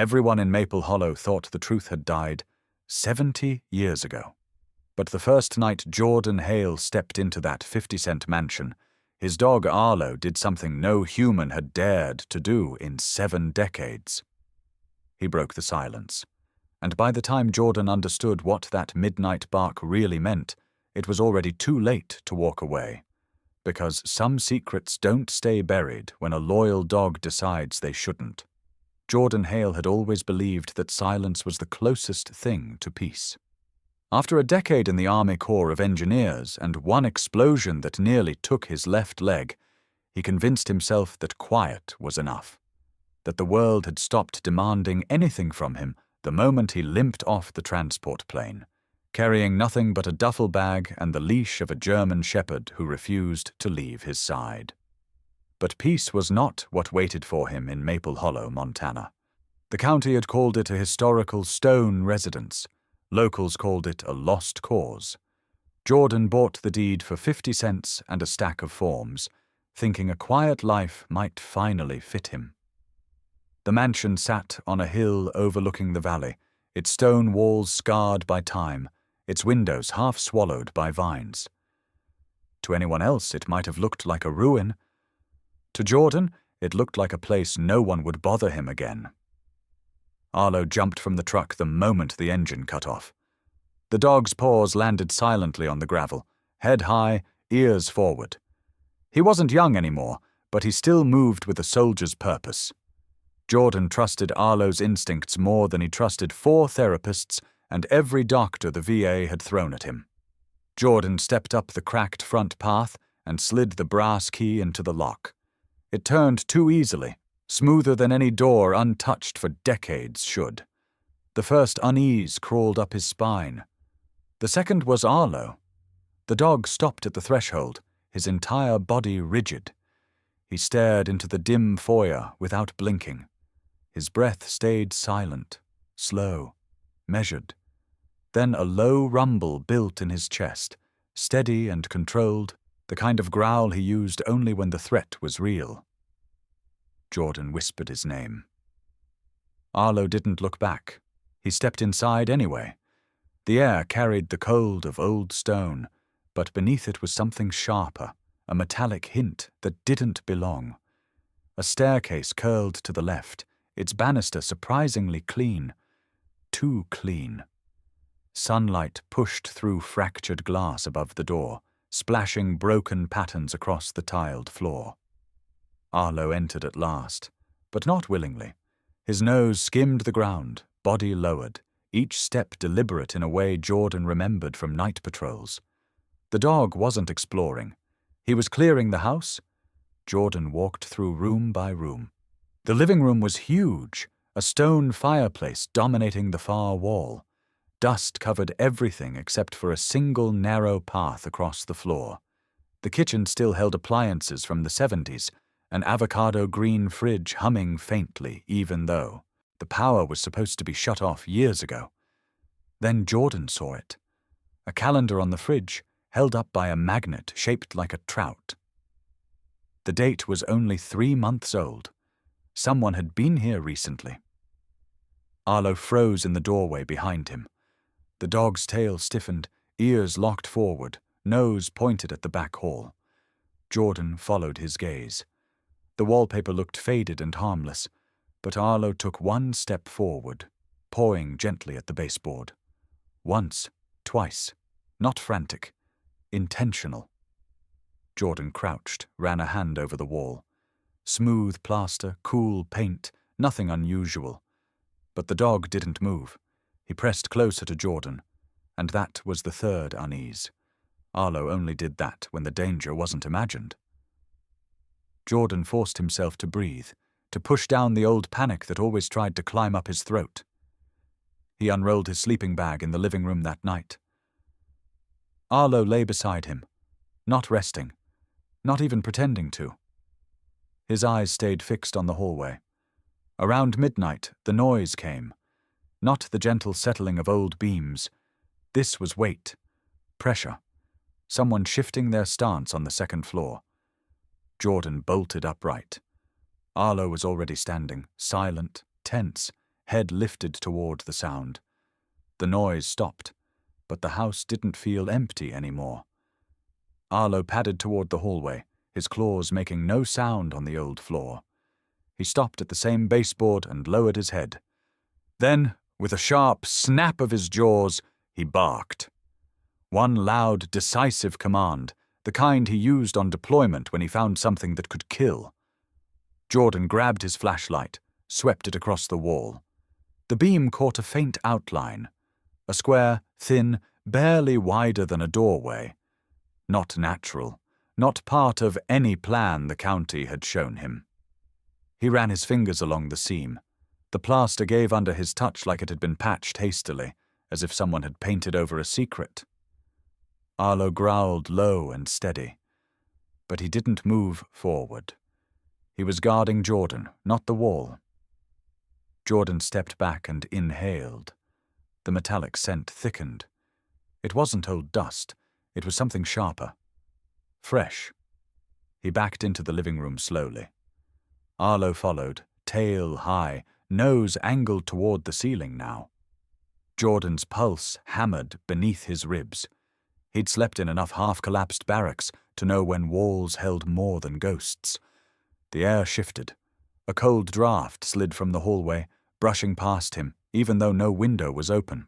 Everyone in Maple Hollow thought the truth had died 70 years ago. But the first night Jordan Hale stepped into that 50-cent mansion, his dog Arlo did something no human had dared to do in 7 decades. He broke the silence, and by the time Jordan understood what that midnight bark really meant, it was already too late to walk away. Because some secrets don't stay buried when a loyal dog decides they shouldn't. Jordan Hale had always believed that silence was the closest thing to peace. After a decade in the Army Corps of Engineers and one explosion that nearly took his left leg, he convinced himself that quiet was enough, that the world had stopped demanding anything from him the moment he limped off the transport plane, carrying nothing but a duffel bag and the leash of a German shepherd who refused to leave his side. But peace was not what waited for him in Maple Hollow, Montana. The county had called it a historical stone residence. Locals called it a lost cause. Jordan bought the deed for 50 cents and a stack of forms, thinking a quiet life might finally fit him. The mansion sat on a hill overlooking the valley, its stone walls scarred by time, its windows half swallowed by vines. To anyone else it might have looked like a ruin. To Jordan, it looked like a place no one would bother him again. Arlo jumped from the truck the moment the engine cut off. The dog's paws landed silently on the gravel, head high, ears forward. He wasn't young anymore, but he still moved with a soldier's purpose. Jordan trusted Arlo's instincts more than he trusted 4 therapists and every doctor the VA had thrown at him. Jordan stepped up the cracked front path and slid the brass key into the lock. It turned too easily, smoother than any door untouched for decades should. The first unease crawled up his spine. The second was Arlo. The dog stopped at the threshold, his entire body rigid. He stared into the dim foyer without blinking. His breath stayed silent, slow, measured. Then a low rumble built in his chest, steady and controlled, the kind of growl he used only when the threat was real. Jordan whispered his name. Arlo didn't look back. He stepped inside anyway. The air carried the cold of old stone, but beneath it was something sharper, a metallic hint that didn't belong. A staircase curled to the left, its banister surprisingly clean. Too clean. Sunlight pushed through fractured glass above the door, splashing broken patterns across the tiled floor. Arlo entered at last, but not willingly. His nose skimmed the ground, body lowered, each step deliberate in a way Jordan remembered from night patrols. The dog wasn't exploring. He was clearing the house. Jordan walked through room by room. The living room was huge, a stone fireplace dominating the far wall. Dust covered everything except for a single narrow path across the floor. The kitchen still held appliances from the 70s, an avocado green fridge humming faintly even though the power was supposed to be shut off years ago. Then Jordan saw it. A calendar on the fridge, held up by a magnet shaped like a trout. The date was only 3 months old. Someone had been here recently. Arlo froze in the doorway behind him. The dog's tail stiffened, ears locked forward, nose pointed at the back hall. Jordan followed his gaze. The wallpaper looked faded and harmless, but Arlo took 1 step forward, pawing gently at the baseboard. Once, twice, not frantic, intentional. Jordan crouched, ran a hand over the wall. Smooth plaster, cool paint, nothing unusual. But the dog didn't move. He pressed closer to Jordan, and that was the 3rd unease. Arlo only did that when the danger wasn't imagined. Jordan forced himself to breathe, to push down the old panic that always tried to climb up his throat. He unrolled his sleeping bag in the living room that night. Arlo lay beside him, not resting, not even pretending to. His eyes stayed fixed on the hallway. Around midnight, the noise came. Not the gentle settling of old beams. This was weight, pressure, someone shifting their stance on the 2nd floor. Jordan bolted upright. Arlo was already standing, silent, tense, head lifted toward the sound. The noise stopped, but the house didn't feel empty anymore. Arlo padded toward the hallway, his claws making no sound on the old floor. He stopped at the same baseboard and lowered his head. Then, with a sharp snap of his jaws, he barked. One loud, decisive command, the kind he used on deployment when he found something that could kill. Jordan grabbed his flashlight, swept it across the wall. The beam caught a faint outline, a square, thin, barely wider than a doorway. Not natural, not part of any plan the county had shown him. He ran his fingers along the seam. The plaster gave under his touch like it had been patched hastily, as if someone had painted over a secret. Arlo growled low and steady, but he didn't move forward. He was guarding Jordan, not the wall. Jordan stepped back and inhaled. The metallic scent thickened. It wasn't old dust. It was something sharper. Fresh. He backed into the living room slowly. Arlo followed, tail high, nose angled toward the ceiling now. Jordan's pulse hammered beneath his ribs. He'd slept in enough half-collapsed barracks to know when walls held more than ghosts. The air shifted. A cold draft slid from the hallway, brushing past him, even though no window was open.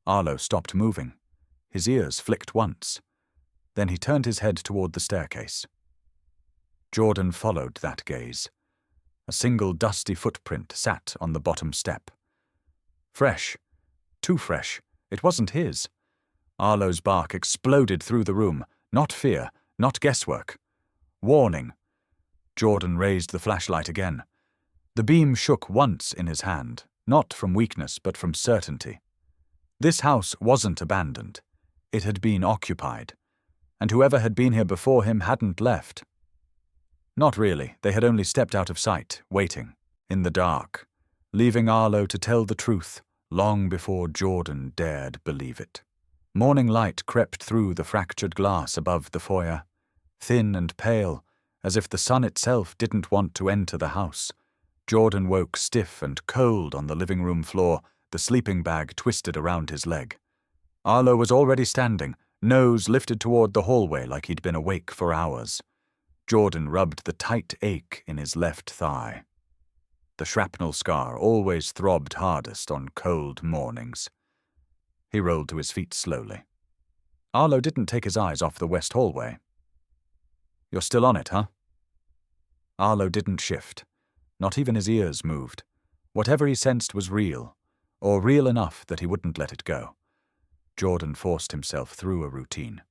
Arlo stopped moving. His ears flicked once. Then he turned his head toward the staircase. Jordan followed that gaze. A single dusty footprint sat on the bottom step. Fresh. Too fresh. It wasn't his. Arlo's bark exploded through the room. Not fear, not guesswork. Warning. Jordan raised the flashlight again. The beam shook once in his hand, not from weakness but from certainty. This house wasn't abandoned. It had been occupied, and whoever had been here before him hadn't left. Not really, they had only stepped out of sight, waiting, in the dark, leaving Arlo to tell the truth long before Jordan dared believe it. Morning light crept through the fractured glass above the foyer, thin and pale, as if the sun itself didn't want to enter the house. Jordan woke stiff and cold on the living room floor, the sleeping bag twisted around his leg. Arlo was already standing, nose lifted toward the hallway like he'd been awake for hours. Jordan rubbed the tight ache in his left thigh. The shrapnel scar always throbbed hardest on cold mornings. He rolled to his feet slowly. Arlo didn't take his eyes off the west hallway. "You're still on it, huh?" Arlo didn't shift. Not even his ears moved. Whatever he sensed was real, or real enough that he wouldn't let it go. Jordan forced himself through a routine.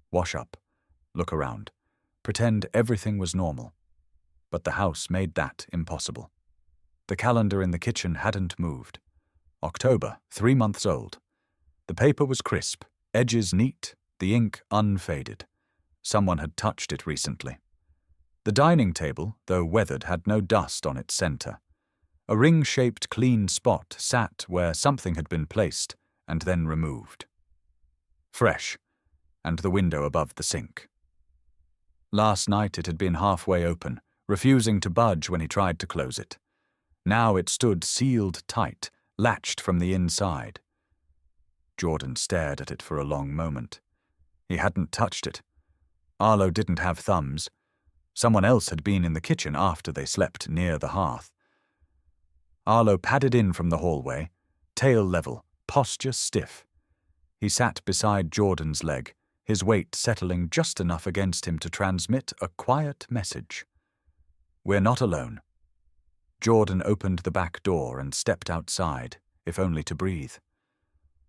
Wash up, look around, pretend everything was normal. But the house made that impossible. The calendar in the kitchen hadn't moved. October, 3 months old. The paper was crisp, edges neat, the ink unfaded. Someone had touched it recently. The dining table, though weathered, had no dust on its center. A ring-shaped clean spot sat where something had been placed and then removed. Fresh, and the window above the sink. Last night it had been halfway open, refusing to budge when he tried to close it. Now it stood sealed tight, latched from the inside. Jordan stared at it for a long moment. He hadn't touched it. Arlo didn't have thumbs. Someone else had been in the kitchen after they slept near the hearth. Arlo padded in from the hallway, tail level, posture stiff. He sat beside Jordan's leg, his weight settling just enough against him to transmit a quiet message. "We're not alone." Jordan opened the back door and stepped outside, if only to breathe.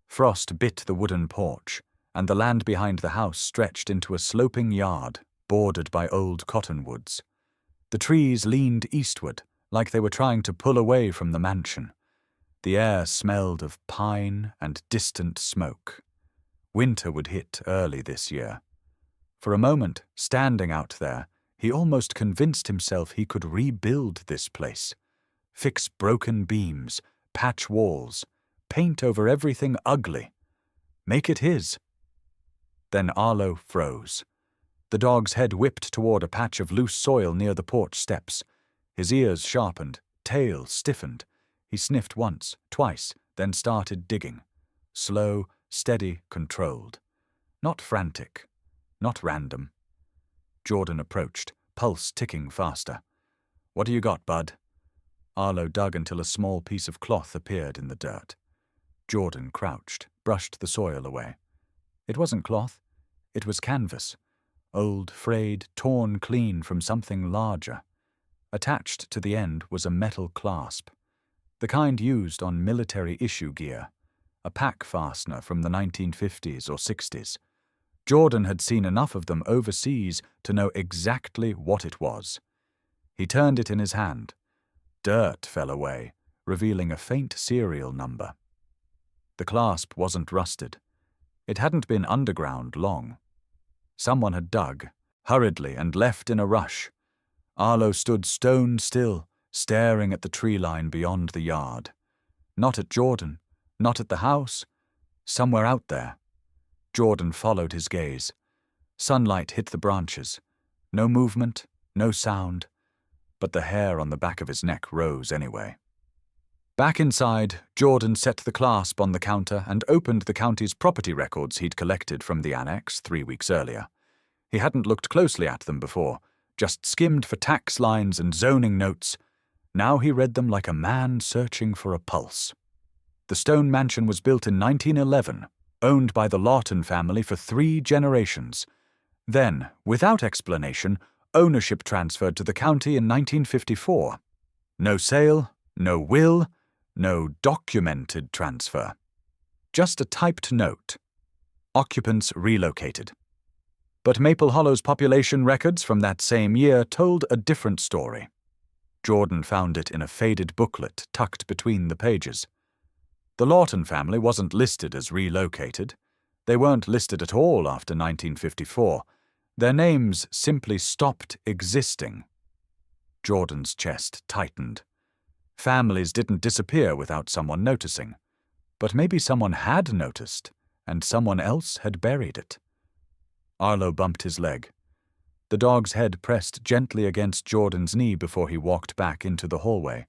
Frost bit the wooden porch, and the land behind the house stretched into a sloping yard bordered by old cottonwoods. The trees leaned eastward, like they were trying to pull away from the mansion. The air smelled of pine and distant smoke. Winter would hit early this year. For a moment, standing out there, he almost convinced himself he could rebuild this place. Fix broken beams, patch walls, paint over everything ugly. Make it his. Then Arlo froze. The dog's head whipped toward a patch of loose soil near the porch steps. His ears sharpened, tail stiffened. He sniffed once, twice, then started digging. Slow, steady, controlled. Not frantic. Not random. Jordan approached, pulse ticking faster. "What do you got, bud?" Arlo dug until a small piece of cloth appeared in the dirt. Jordan crouched, brushed the soil away. It wasn't cloth. It was canvas. Old, frayed, torn clean from something larger. Attached to the end was a metal clasp. The kind used on military issue gear. A pack fastener from the 1950s or 60s. Jordan had seen enough of them overseas to know exactly what it was. He turned it in his hand. Dirt fell away, revealing a faint serial number. The clasp wasn't rusted. It hadn't been underground long. Someone had dug, hurriedly, and left in a rush. Arlo stood stone still, staring at the tree line beyond the yard. Not at Jordan, not at the house, somewhere out there. Jordan followed his gaze. Sunlight hit the branches. No movement, no sound, but the hair on the back of his neck rose anyway. Back inside, Jordan set the clasp on the counter and opened the county's property records he'd collected from the annex 3 weeks earlier. He hadn't looked closely at them before, just skimmed for tax lines and zoning notes. Now he read them like a man searching for a pulse. The stone mansion was built in 1911, owned by the Lawton family for 3 generations. Then, without explanation, ownership transferred to the county in 1954. No sale, no will, no documented transfer. Just a typed note. Occupants relocated. But Maple Hollow's population records from that same year told a different story. Jordan found it in a faded booklet tucked between the pages. The Lawton family wasn't listed as relocated. They weren't listed at all after 1954. Their names simply stopped existing. Jordan's chest tightened. Families didn't disappear without someone noticing. But maybe someone had noticed, and someone else had buried it. Arlo bumped his leg. The dog's head pressed gently against Jordan's knee before he walked back into the hallway,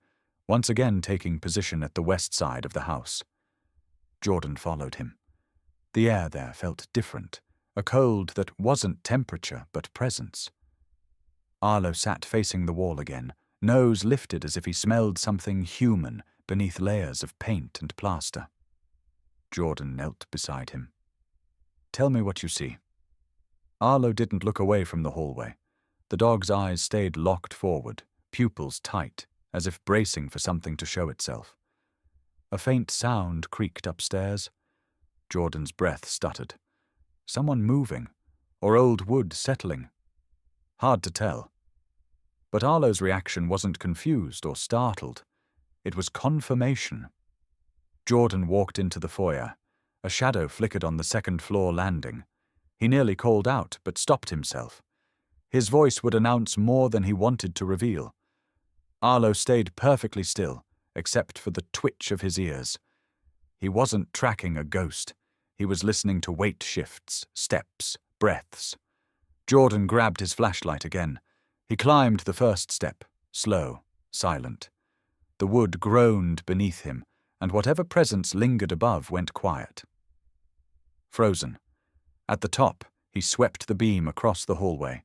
once again taking position at the west side of the house. Jordan followed him. The air there felt different, a cold that wasn't temperature but presence. Arlo sat facing the wall again, nose lifted as if he smelled something human beneath layers of paint and plaster. Jordan knelt beside him. "Tell me what you see." Arlo didn't look away from the hallway. The dog's eyes stayed locked forward, pupils tight, as if bracing for something to show itself. A faint sound creaked upstairs. Jordan's breath stuttered. Someone moving, or old wood settling. Hard to tell. But Arlo's reaction wasn't confused or startled. It was confirmation. Jordan walked into the foyer. A shadow flickered on the second-floor landing. He nearly called out, but stopped himself. His voice would announce more than he wanted to reveal. Arlo stayed perfectly still, except for the twitch of his ears. He wasn't tracking a ghost. He was listening to weight shifts, steps, breaths. Jordan grabbed his flashlight again. He climbed the first step, slow, silent. The wood groaned beneath him, and whatever presence lingered above went quiet. Frozen. At the top, he swept the beam across the hallway.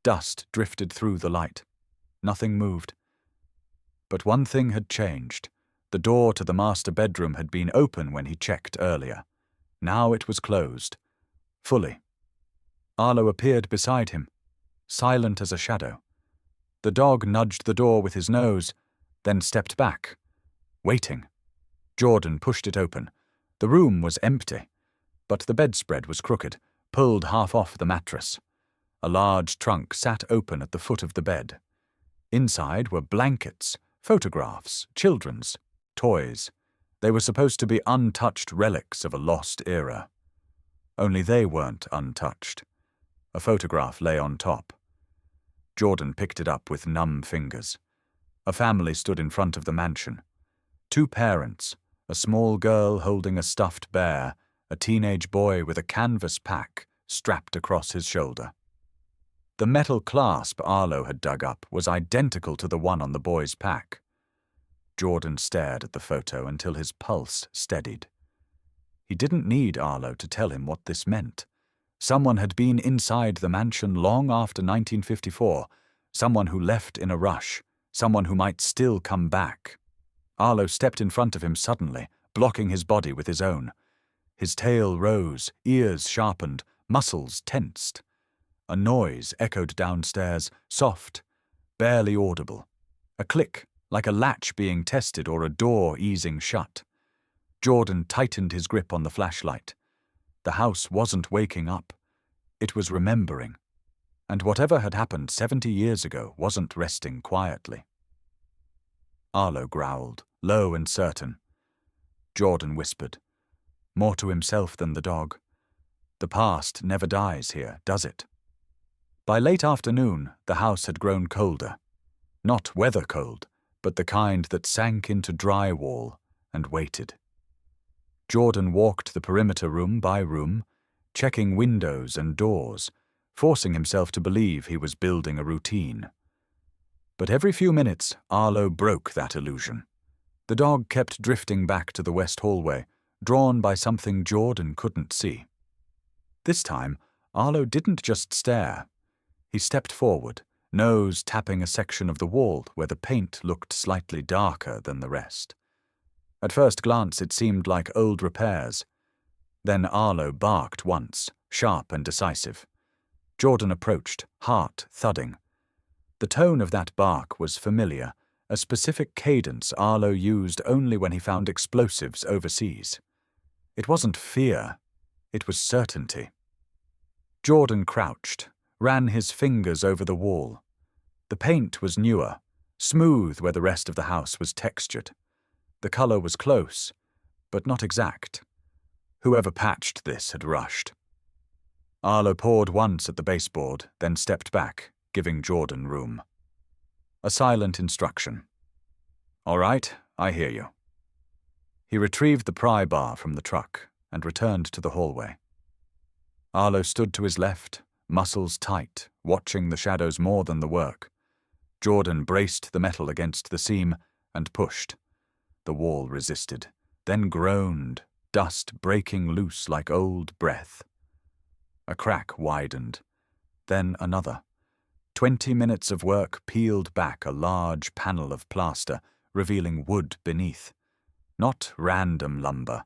Dust drifted through the light. Nothing moved. But one thing had changed. The door to the master bedroom had been open when he checked earlier. Now it was closed. Fully. Arlo appeared beside him, silent as a shadow. The dog nudged the door with his nose, then stepped back, waiting. Jordan pushed it open. The room was empty, but the bedspread was crooked, pulled half off the mattress. A large trunk sat open at the foot of the bed. Inside were blankets, photographs, children's, toys. They were supposed to be untouched relics of a lost era. Only they weren't untouched. A photograph lay on top. Jordan picked it up with numb fingers. A family stood in front of the mansion. 2 parents, a small girl holding a stuffed bear, a teenage boy with a canvas pack strapped across his shoulder. The metal clasp Arlo had dug up was identical to the one on the boy's pack. Jordan stared at the photo until his pulse steadied. He didn't need Arlo to tell him what this meant. Someone had been inside the mansion long after 1954, someone who left in a rush, someone who might still come back. Arlo stepped in front of him suddenly, blocking his body with his own. His tail rose, ears sharpened, muscles tensed. A noise echoed downstairs, soft, barely audible. A click, like a latch being tested or a door easing shut. Jordan tightened his grip on the flashlight. The house wasn't waking up. It was remembering. And whatever had happened 70 years ago wasn't resting quietly. Arlo growled, low and certain. Jordan whispered, more to himself than the dog. The past never dies here, does it? By late afternoon, the house had grown colder. Not weather cold, but the kind that sank into drywall and waited. Jordan walked the perimeter room by room, checking windows and doors, forcing himself to believe he was building a routine. But every few minutes, Arlo broke that illusion. The dog kept drifting back to the west hallway, drawn by something Jordan couldn't see. This time, Arlo didn't just stare. He stepped forward, nose tapping a section of the wall where the paint looked slightly darker than the rest. At first glance, it seemed like old repairs. Then Arlo barked once, sharp and decisive. Jordan approached, heart thudding. The tone of that bark was familiar, a specific cadence Arlo used only when he found explosives overseas. It wasn't fear, it was certainty. Jordan crouched, ran his fingers over the wall. The paint was newer, smooth where the rest of the house was textured. The color was close, but not exact. Whoever patched this had rushed. Arlo pawed once at the baseboard, then stepped back, giving Jordan room. A silent instruction. All right, I hear you. He retrieved the pry bar from the truck and returned to the hallway. Arlo stood to his left, muscles tight, watching the shadows more than the work. Jordan braced the metal against the seam and pushed. The wall resisted, then groaned, dust breaking loose like old breath. A crack widened, then another. 20 minutes of work peeled back a large panel of plaster, revealing wood beneath. Not random lumber.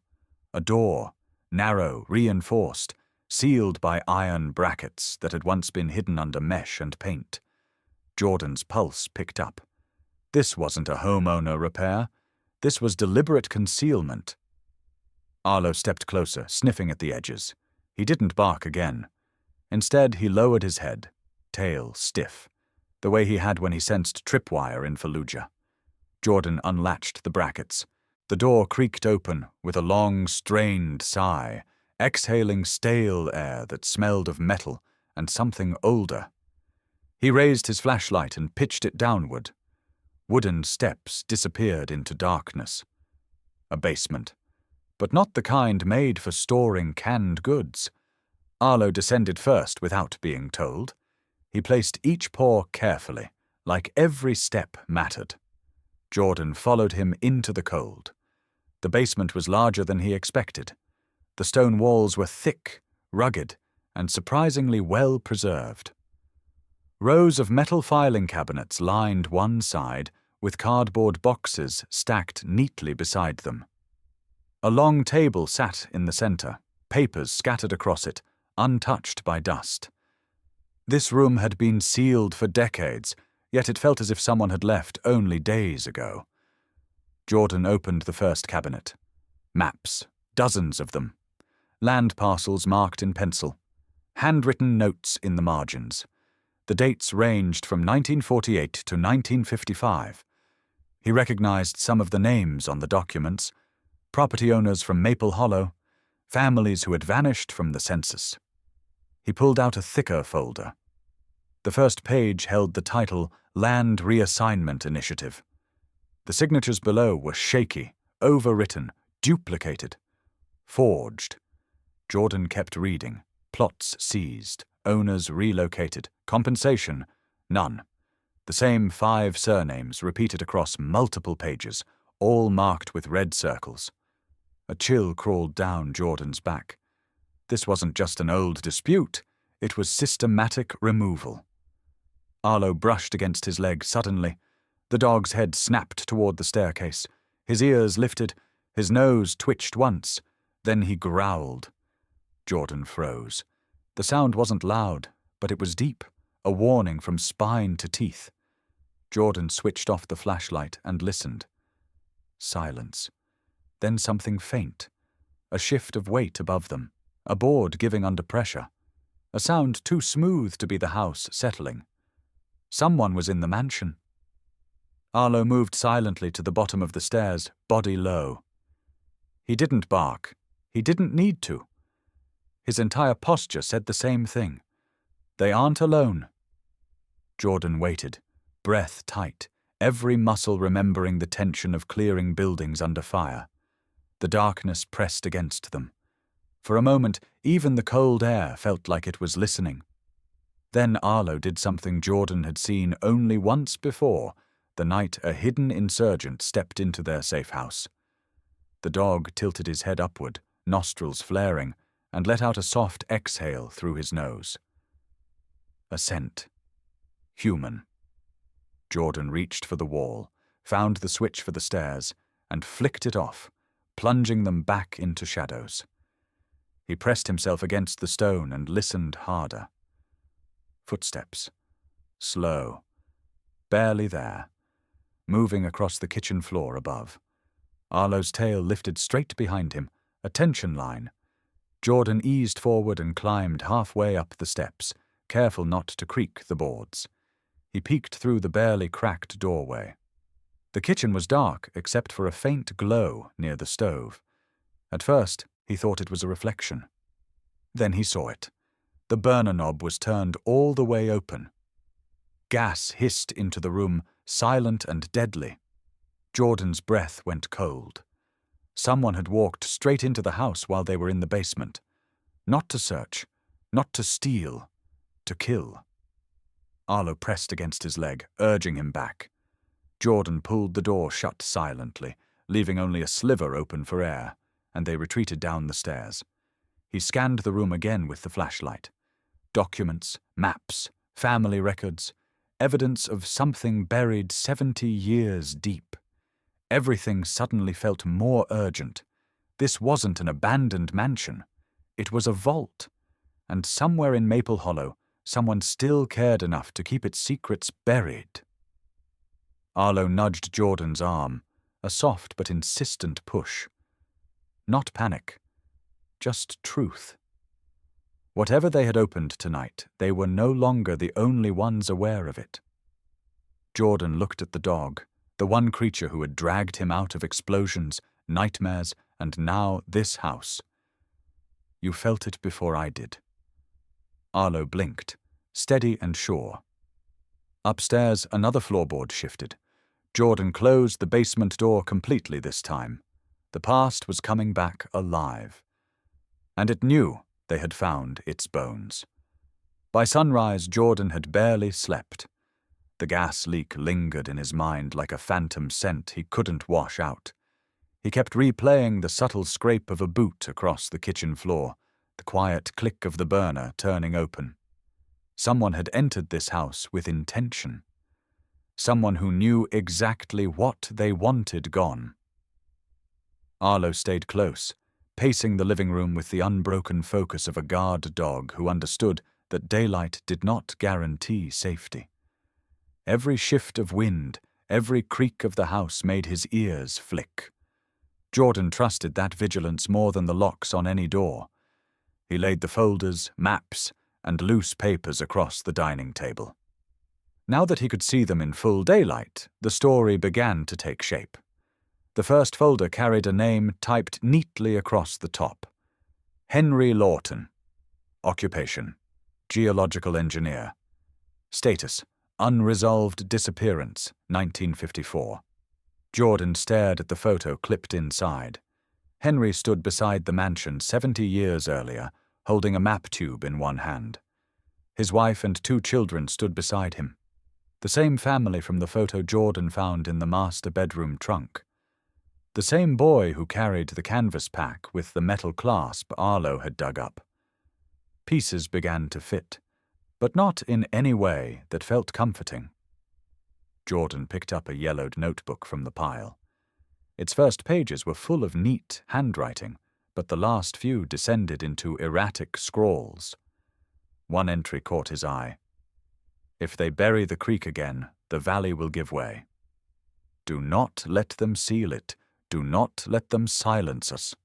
A door, narrow, reinforced, sealed by iron brackets that had once been hidden under mesh and paint. Jordan's pulse picked up. This wasn't a homeowner repair. This was deliberate concealment. Arlo stepped closer, sniffing at the edges. He didn't bark again. Instead, he lowered his head, tail stiff, the way he had when he sensed tripwire in Fallujah. Jordan unlatched the brackets. The door creaked open with a long, strained sigh, exhaling stale air that smelled of metal and something older. He raised his flashlight and pitched it downward. Wooden steps disappeared into darkness. A basement, but not the kind made for storing canned goods. Arlo descended first without being told. He placed each paw carefully, like every step mattered. Jordan followed him into the cold. The basement was larger than he expected. The stone walls were thick, rugged, and surprisingly well preserved. Rows of metal filing cabinets lined one side, with cardboard boxes stacked neatly beside them. A long table sat in the center, papers scattered across it, untouched by dust. This room had been sealed for decades, yet it felt as if someone had left only days ago. Jordan opened the first cabinet. Maps, dozens of them. Land parcels marked in pencil. Handwritten notes in the margins. The dates ranged from 1948 to 1955. He recognized some of the names on the documents. Property owners from Maple Hollow. Families who had vanished from the census. He pulled out a thicker folder. The first page held the title Land Reassignment Initiative. The signatures below were shaky, overwritten, duplicated, forged. Jordan kept reading. Plots seized, owners relocated, compensation, none. The same 5 surnames repeated across multiple pages, all marked with red circles. A chill crawled down Jordan's back. This wasn't just an old dispute, it was systematic removal. Arlo brushed against his leg suddenly. The dog's head snapped toward the staircase. His ears lifted, his nose twitched once, then he growled. Jordan froze. The sound wasn't loud, but it was deep, a warning from spine to teeth. Jordan switched off the flashlight and listened. Silence. Then something faint. A shift of weight above them. A board giving under pressure. A sound too smooth to be the house settling. Someone was in the mansion. Arlo moved silently to the bottom of the stairs, body low. He didn't bark. He didn't need to. His entire posture said the same thing. They aren't alone. Jordan waited, breath tight, every muscle remembering the tension of clearing buildings under fire. The darkness pressed against them. For a moment, even the cold air felt like it was listening. Then Arlo did something Jordan had seen only once before, the night a hidden insurgent stepped into their safe house. The dog tilted his head upward, nostrils flaring, and let out a soft exhale through his nose. A scent. Human. Jordan reached for the wall, found the switch for the stairs, and flicked it off, plunging them back into shadows. He pressed himself against the stone and listened harder. Footsteps. Slow. Barely there. Moving across the kitchen floor above. Arlo's tail lifted straight behind him, a tension line. Jordan eased forward and climbed halfway up the steps, careful not to creak the boards. He peeked through the barely cracked doorway. The kitchen was dark except for a faint glow near the stove. At first, he thought it was a reflection. Then he saw it. The burner knob was turned all the way open. Gas hissed into the room, silent and deadly. Jordan's breath went cold. Someone had walked straight into the house while they were in the basement. Not to search, not to steal, to kill. Arlo pressed against his leg, urging him back. Jordan pulled the door shut silently, leaving only a sliver open for air, and they retreated down the stairs. He scanned the room again with the flashlight. Documents, maps, family records, evidence of something buried 70 years deep. Everything suddenly felt more urgent. This wasn't an abandoned mansion. It was a vault. And somewhere in Maple Hollow, someone still cared enough to keep its secrets buried. Arlo nudged Jordan's arm, a soft but insistent push. Not panic, just truth. Whatever they had opened tonight, they were no longer the only ones aware of it. Jordan looked at the dog, the one creature who had dragged him out of explosions, nightmares, and now this house. You felt it before I did. Arlo blinked, steady and sure. Upstairs, another floorboard shifted. Jordan closed the basement door completely this time. The past was coming back alive. And it knew they had found its bones. By sunrise, Jordan had barely slept. The gas leak lingered in his mind like a phantom scent he couldn't wash out. He kept replaying the subtle scrape of a boot across the kitchen floor, the quiet click of the burner turning open. Someone had entered this house with intention. Someone who knew exactly what they wanted gone. Arlo stayed close, pacing the living room with the unbroken focus of a guard dog who understood that daylight did not guarantee safety. Every shift of wind, every creak of the house made his ears flick. Jordan trusted that vigilance more than the locks on any door. He laid the folders, maps, and loose papers across the dining table. Now that he could see them in full daylight, the story began to take shape. The first folder carried a name typed neatly across the top. Henry Lawton. Occupation: geological engineer. Status: unresolved disappearance, 1954. Jordan stared at the photo clipped inside. Henry stood beside the mansion 70 years earlier, holding a map tube in one hand. His wife and 2 children stood beside him. The same family from the photo Jordan found in the master bedroom trunk. The same boy who carried the canvas pack with the metal clasp Arlo had dug up. Pieces began to fit, but not in any way that felt comforting. Jordan picked up a yellowed notebook from the pile. Its first pages were full of neat handwriting, but the last few descended into erratic scrawls. One entry caught his eye. "If they bury the creek again, the valley will give way. Do not let them seal it. Do not let them silence us."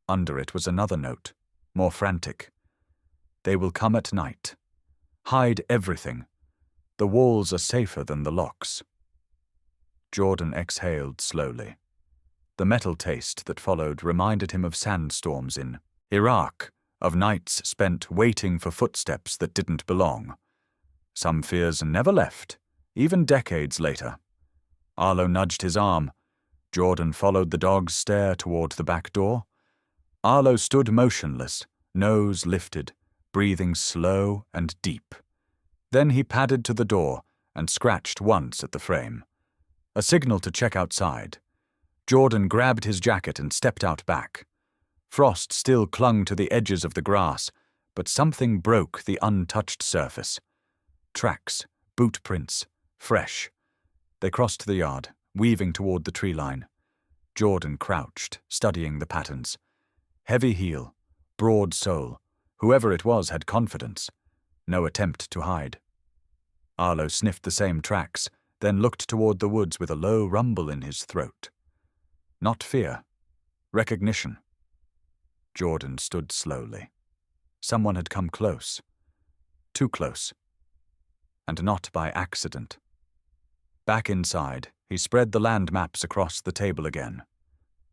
Under it was another note, more frantic. "They will come at night. Hide everything. The walls are safer than the locks." Jordan exhaled slowly. The metal taste that followed reminded him of sandstorms in Iraq, of nights spent waiting for footsteps that didn't belong. Some fears never left, even decades later. Arlo nudged his arm. Jordan followed the dog's stare toward the back door. Arlo stood motionless, nose lifted, breathing slow and deep. Then he padded to the door and scratched once at the frame. A signal to check outside. Jordan grabbed his jacket and stepped out back. Frost still clung to the edges of the grass, but something broke the untouched surface. Tracks, boot prints, fresh. They crossed the yard, weaving toward the tree line. Jordan crouched, studying the patterns. Heavy heel, broad sole. Whoever it was had confidence. No attempt to hide. Arlo sniffed the same tracks, then looked toward the woods with a low rumble in his throat. Not fear. Recognition. Jordan stood slowly. Someone had come close. Too close. And not by accident. Back inside, he spread the land maps across the table again.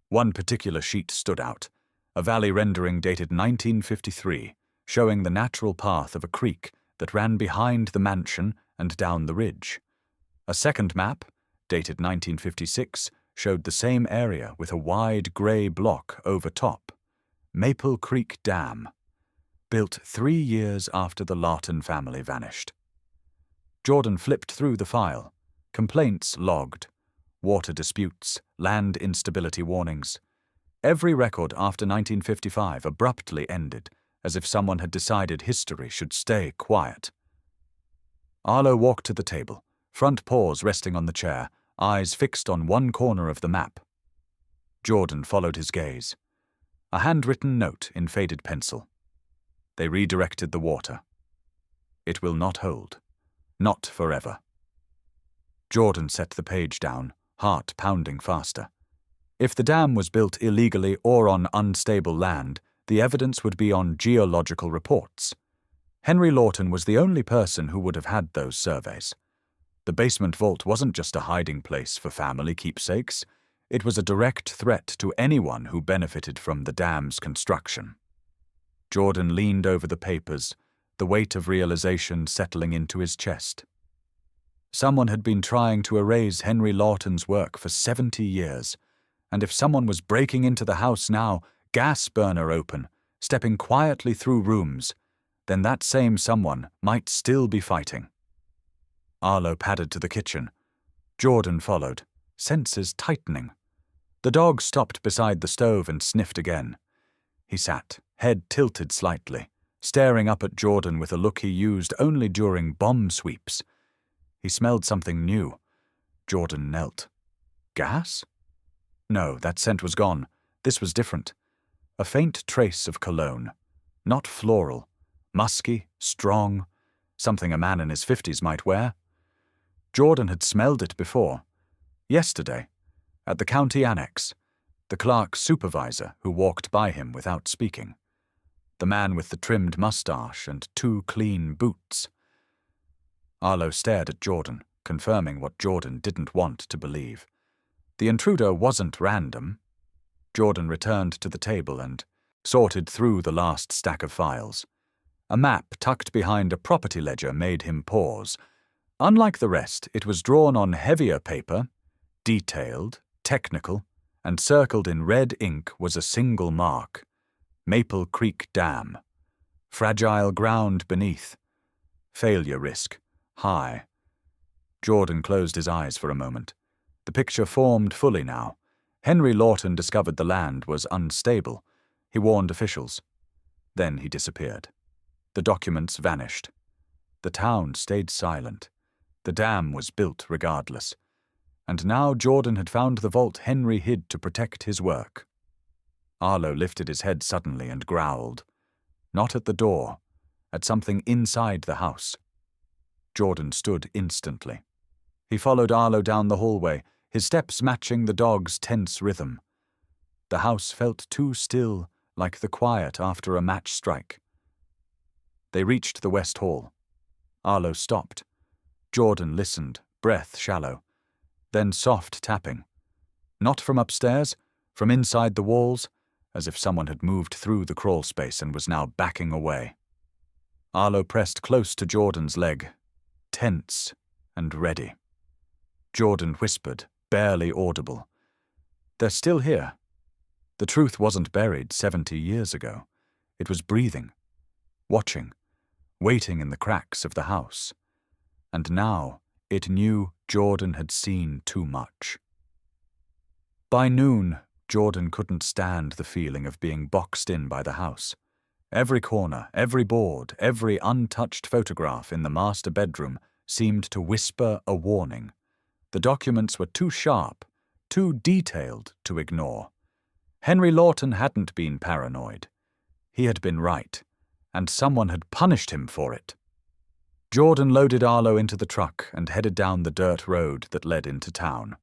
One particular sheet stood out, a valley rendering dated 1953, showing the natural path of a creek that ran behind the mansion and down the ridge. A second map, dated 1956, showed the same area with a wide grey block over top. Maple Creek Dam, built 3 years after the Lawton family vanished. Jordan flipped through the file. Complaints logged. Water disputes, land instability warnings. Every record after 1955 abruptly ended, as if someone had decided history should stay quiet. Arlo walked to the table, front paws resting on the chair, eyes fixed on one corner of the map. Jordan followed his gaze. A handwritten note in faded pencil. They redirected the water. It will not hold. Not forever. Jordan set the page down, heart pounding faster. If the dam was built illegally or on unstable land, the evidence would be on geological reports. Henry Lawton was the only person who would have had those surveys. The basement vault wasn't just a hiding place for family keepsakes. It was a direct threat to anyone who benefited from the dam's construction. Jordan leaned over the papers, the weight of realization settling into his chest. Someone had been trying to erase Henry Lawton's work for 70 years, and if someone was breaking into the house now, gas burner open, stepping quietly through rooms, then that same someone might still be fighting. Arlo padded to the kitchen. Jordan followed, senses tightening. The dog stopped beside the stove and sniffed again. He sat, head tilted slightly, staring up at Jordan with a look he used only during bomb sweeps. He smelled something new. Jordan knelt. Gas? No, that scent was gone. This was different. A faint trace of cologne. Not floral. Musky, strong. Something a man in his 50s might wear. Jordan had smelled it before. Yesterday, at the county annex, the clerk's supervisor who walked by him without speaking. The man with the trimmed mustache and 2 clean boots. Arlo stared at Jordan, confirming what Jordan didn't want to believe. The intruder wasn't random. Jordan returned to the table and sorted through the last stack of files. A map tucked behind a property ledger made him pause. Unlike the rest, it was drawn on heavier paper, detailed, technical, and circled in red ink was a single mark. Maple Creek Dam. Fragile ground beneath. Failure risk. High. Jordan closed his eyes for a moment. The picture formed fully now. Henry Lawton discovered the land was unstable. He warned officials. Then he disappeared. The documents vanished. The town stayed silent. The dam was built regardless. And now Jordan had found the vault Henry hid to protect his work. Arlo lifted his head suddenly and growled. Not at the door, at something inside the house. Jordan stood instantly. He followed Arlo down the hallway, his steps matching the dog's tense rhythm. The house felt too still, like the quiet after a match strike. They reached the west hall. Arlo stopped. Jordan listened, breath shallow. Then soft tapping. Not from upstairs, from inside the walls, as if someone had moved through the crawl space and was now backing away. Arlo pressed close to Jordan's leg, tense and ready. Jordan whispered, barely audible. They're still here. The truth wasn't buried 70 years ago. It was breathing, watching, waiting in the cracks of the house. And now it knew Jordan had seen too much. By noon, Jordan couldn't stand the feeling of being boxed in by the house. Every corner, every board, every untouched photograph in the master bedroom seemed to whisper a warning. The documents were too sharp, too detailed to ignore. Henry Lawton hadn't been paranoid. He had been right, and someone had punished him for it. Jordan loaded Arlo into the truck and headed down the dirt road that led into town.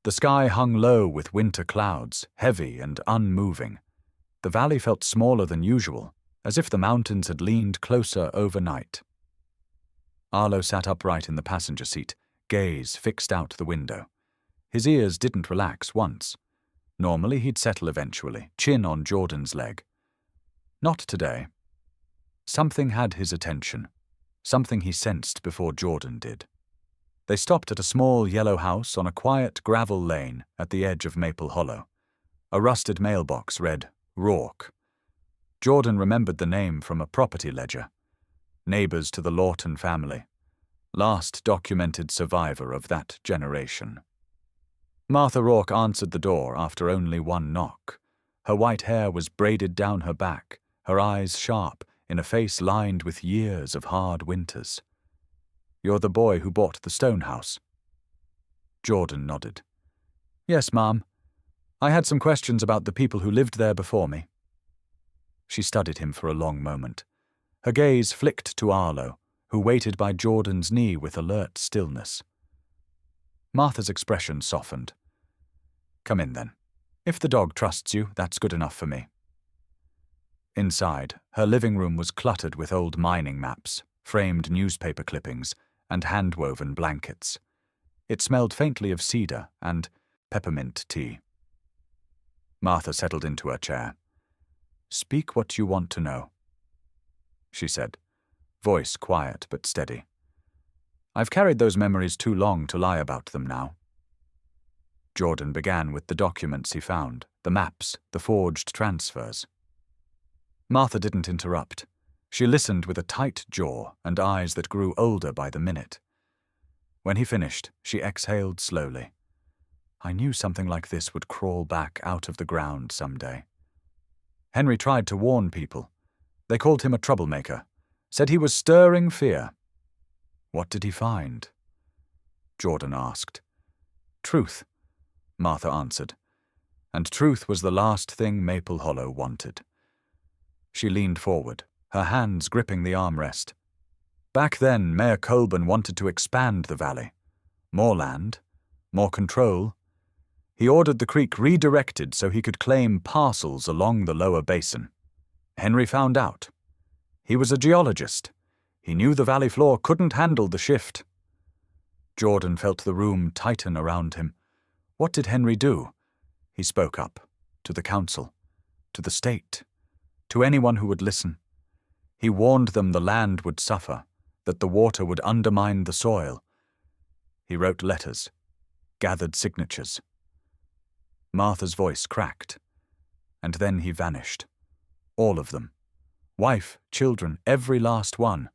The sky hung low with winter clouds, heavy and unmoving. The valley felt smaller than usual, as if the mountains had leaned closer overnight. Arlo sat upright in the passenger seat, gaze fixed out the window. His ears didn't relax once. Normally he'd settle eventually, chin on Jordan's leg. Not today. Something had his attention, something he sensed before Jordan did. They stopped at a small yellow house on a quiet gravel lane at the edge of Maple Hollow. A rusted mailbox read, Rourke. Jordan remembered the name from a property ledger. Neighbors to the Lawton family. Last documented survivor of that generation. Martha Rourke answered the door after only one knock. Her white hair was braided down her back, her eyes sharp, in a face lined with years of hard winters. You're the boy who bought the stone house? Jordan nodded. Yes, Ma'am. I had some questions about the people who lived there before me. She studied him for a long moment. Her gaze flicked to Arlo, who waited by Jordan's knee with alert stillness. Martha's expression softened. Come in, then. If the dog trusts you, that's good enough for me. Inside, her living room was cluttered with old mining maps, framed newspaper clippings, and hand-woven blankets. It smelled faintly of cedar and peppermint tea. Martha settled into her chair. Speak what you want to know, she said, voice quiet but steady. I've carried those memories too long to lie about them now. Jordan began with the documents he found, the maps, the forged transfers. Martha didn't interrupt. She listened with a tight jaw and eyes that grew older by the minute. When he finished, she exhaled slowly. I knew something like this would crawl back out of the ground someday. Henry tried to warn people. They called him a troublemaker, said he was stirring fear. What did he find? Jordan asked. Truth, Martha answered. And truth was the last thing Maple Hollow wanted. She leaned forward, her hands gripping the armrest. Back then, Mayor Colburn wanted to expand the valley. More land, more control. He ordered the creek redirected so he could claim parcels along the lower basin. Henry found out. He was a geologist. He knew the valley floor couldn't handle the shift. Jordan felt the room tighten around him. What did Henry do? He spoke up, to the council, to the state, to anyone who would listen. He warned them the land would suffer, that the water would undermine the soil. He wrote letters, gathered signatures. Martha's voice cracked, and then he vanished. All of them. Wife, children, every last one.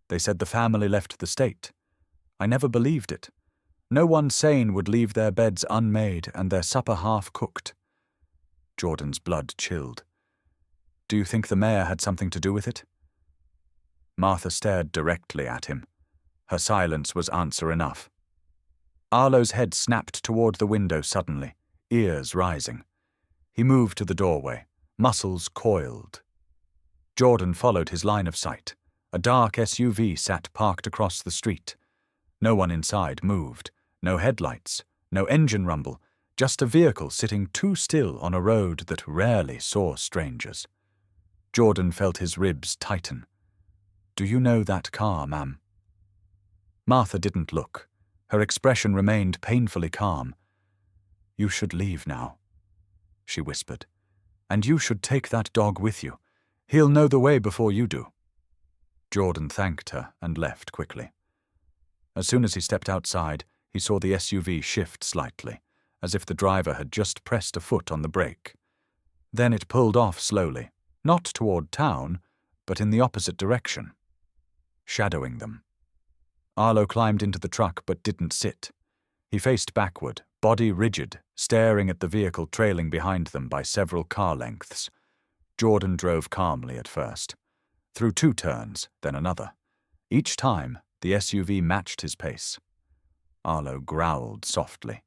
They said the family left the state. I never believed it. No one sane would leave their beds unmade and their supper half-cooked. Jordan's blood chilled. Do you think the mayor had something to do with it? Martha stared directly at him. Her silence was answer enough. Arlo's head snapped toward the window suddenly, ears rising. He moved to the doorway, muscles coiled. Jordan followed his line of sight. A dark SUV sat parked across the street. No one inside moved. No headlights, no engine rumble, just a vehicle sitting too still on a road that rarely saw strangers. Jordan felt his ribs tighten. Do you know that car, ma'am? Martha didn't look. Her expression remained painfully calm. You should leave now, she whispered. And you should take that dog with you. He'll know the way before you do. Jordan thanked her and left quickly. As soon as he stepped outside, he saw the SUV shift slightly, as if the driver had just pressed a foot on the brake. Then it pulled off slowly, not toward town, but in the opposite direction, shadowing them. Arlo climbed into the truck but didn't sit. He faced backward, body rigid, staring at the vehicle trailing behind them by several car lengths. Jordan drove calmly at first. Through 2 turns, then another. Each time, the SUV matched his pace. Arlo growled softly,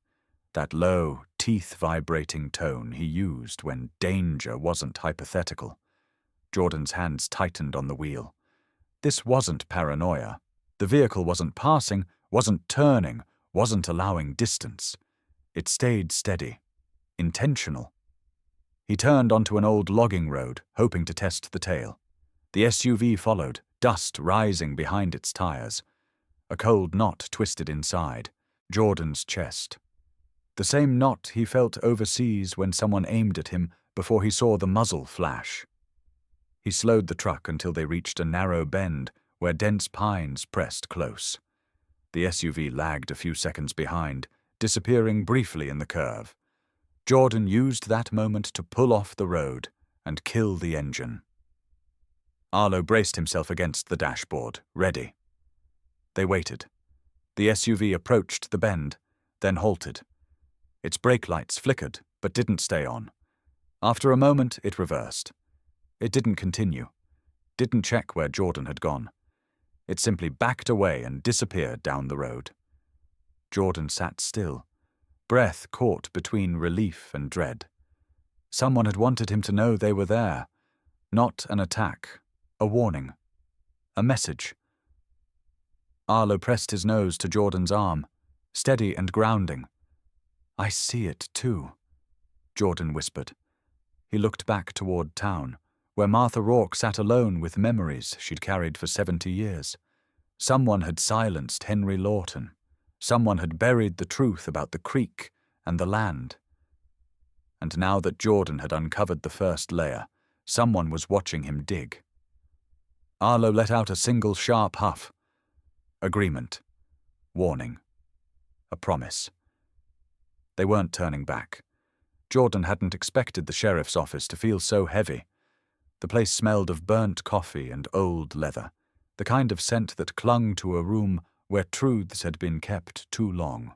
that low, teeth-vibrating tone he used when danger wasn't hypothetical. Jordan's hands tightened on the wheel. This wasn't paranoia. The vehicle wasn't passing, wasn't turning, wasn't allowing distance. It stayed steady, intentional. He turned onto an old logging road, hoping to test the tail. The SUV followed, dust rising behind its tires. A cold knot twisted inside, Jordan's chest. The same knot he felt overseas when someone aimed at him before he saw the muzzle flash. He slowed the truck until they reached a narrow bend where dense pines pressed close. The SUV lagged a few seconds behind, disappearing briefly in the curve. Jordan used that moment to pull off the road and kill the engine. Arlo braced himself against the dashboard, ready. They waited. The SUV approached the bend, then halted. Its brake lights flickered, but didn't stay on. After a moment, it reversed. It didn't continue. Didn't check where Jordan had gone. It simply backed away and disappeared down the road. Jordan sat still, breath caught between relief and dread. Someone had wanted him to know they were there. Not an attack, a warning, a message. Arlo pressed his nose to Jordan's arm, steady and grounding. I see it, too, Jordan whispered. He looked back toward town, where Martha Rourke sat alone with memories she'd carried for 70 years. Someone had silenced Henry Lawton. Someone had buried the truth about the creek and the land. And now that Jordan had uncovered the first layer, someone was watching him dig. Arlo let out a single sharp huff. Agreement. Warning. A promise. They weren't turning back. Jordan hadn't expected the sheriff's office to feel so heavy. The place smelled of burnt coffee and old leather, the kind of scent that clung to a room where truths had been kept too long.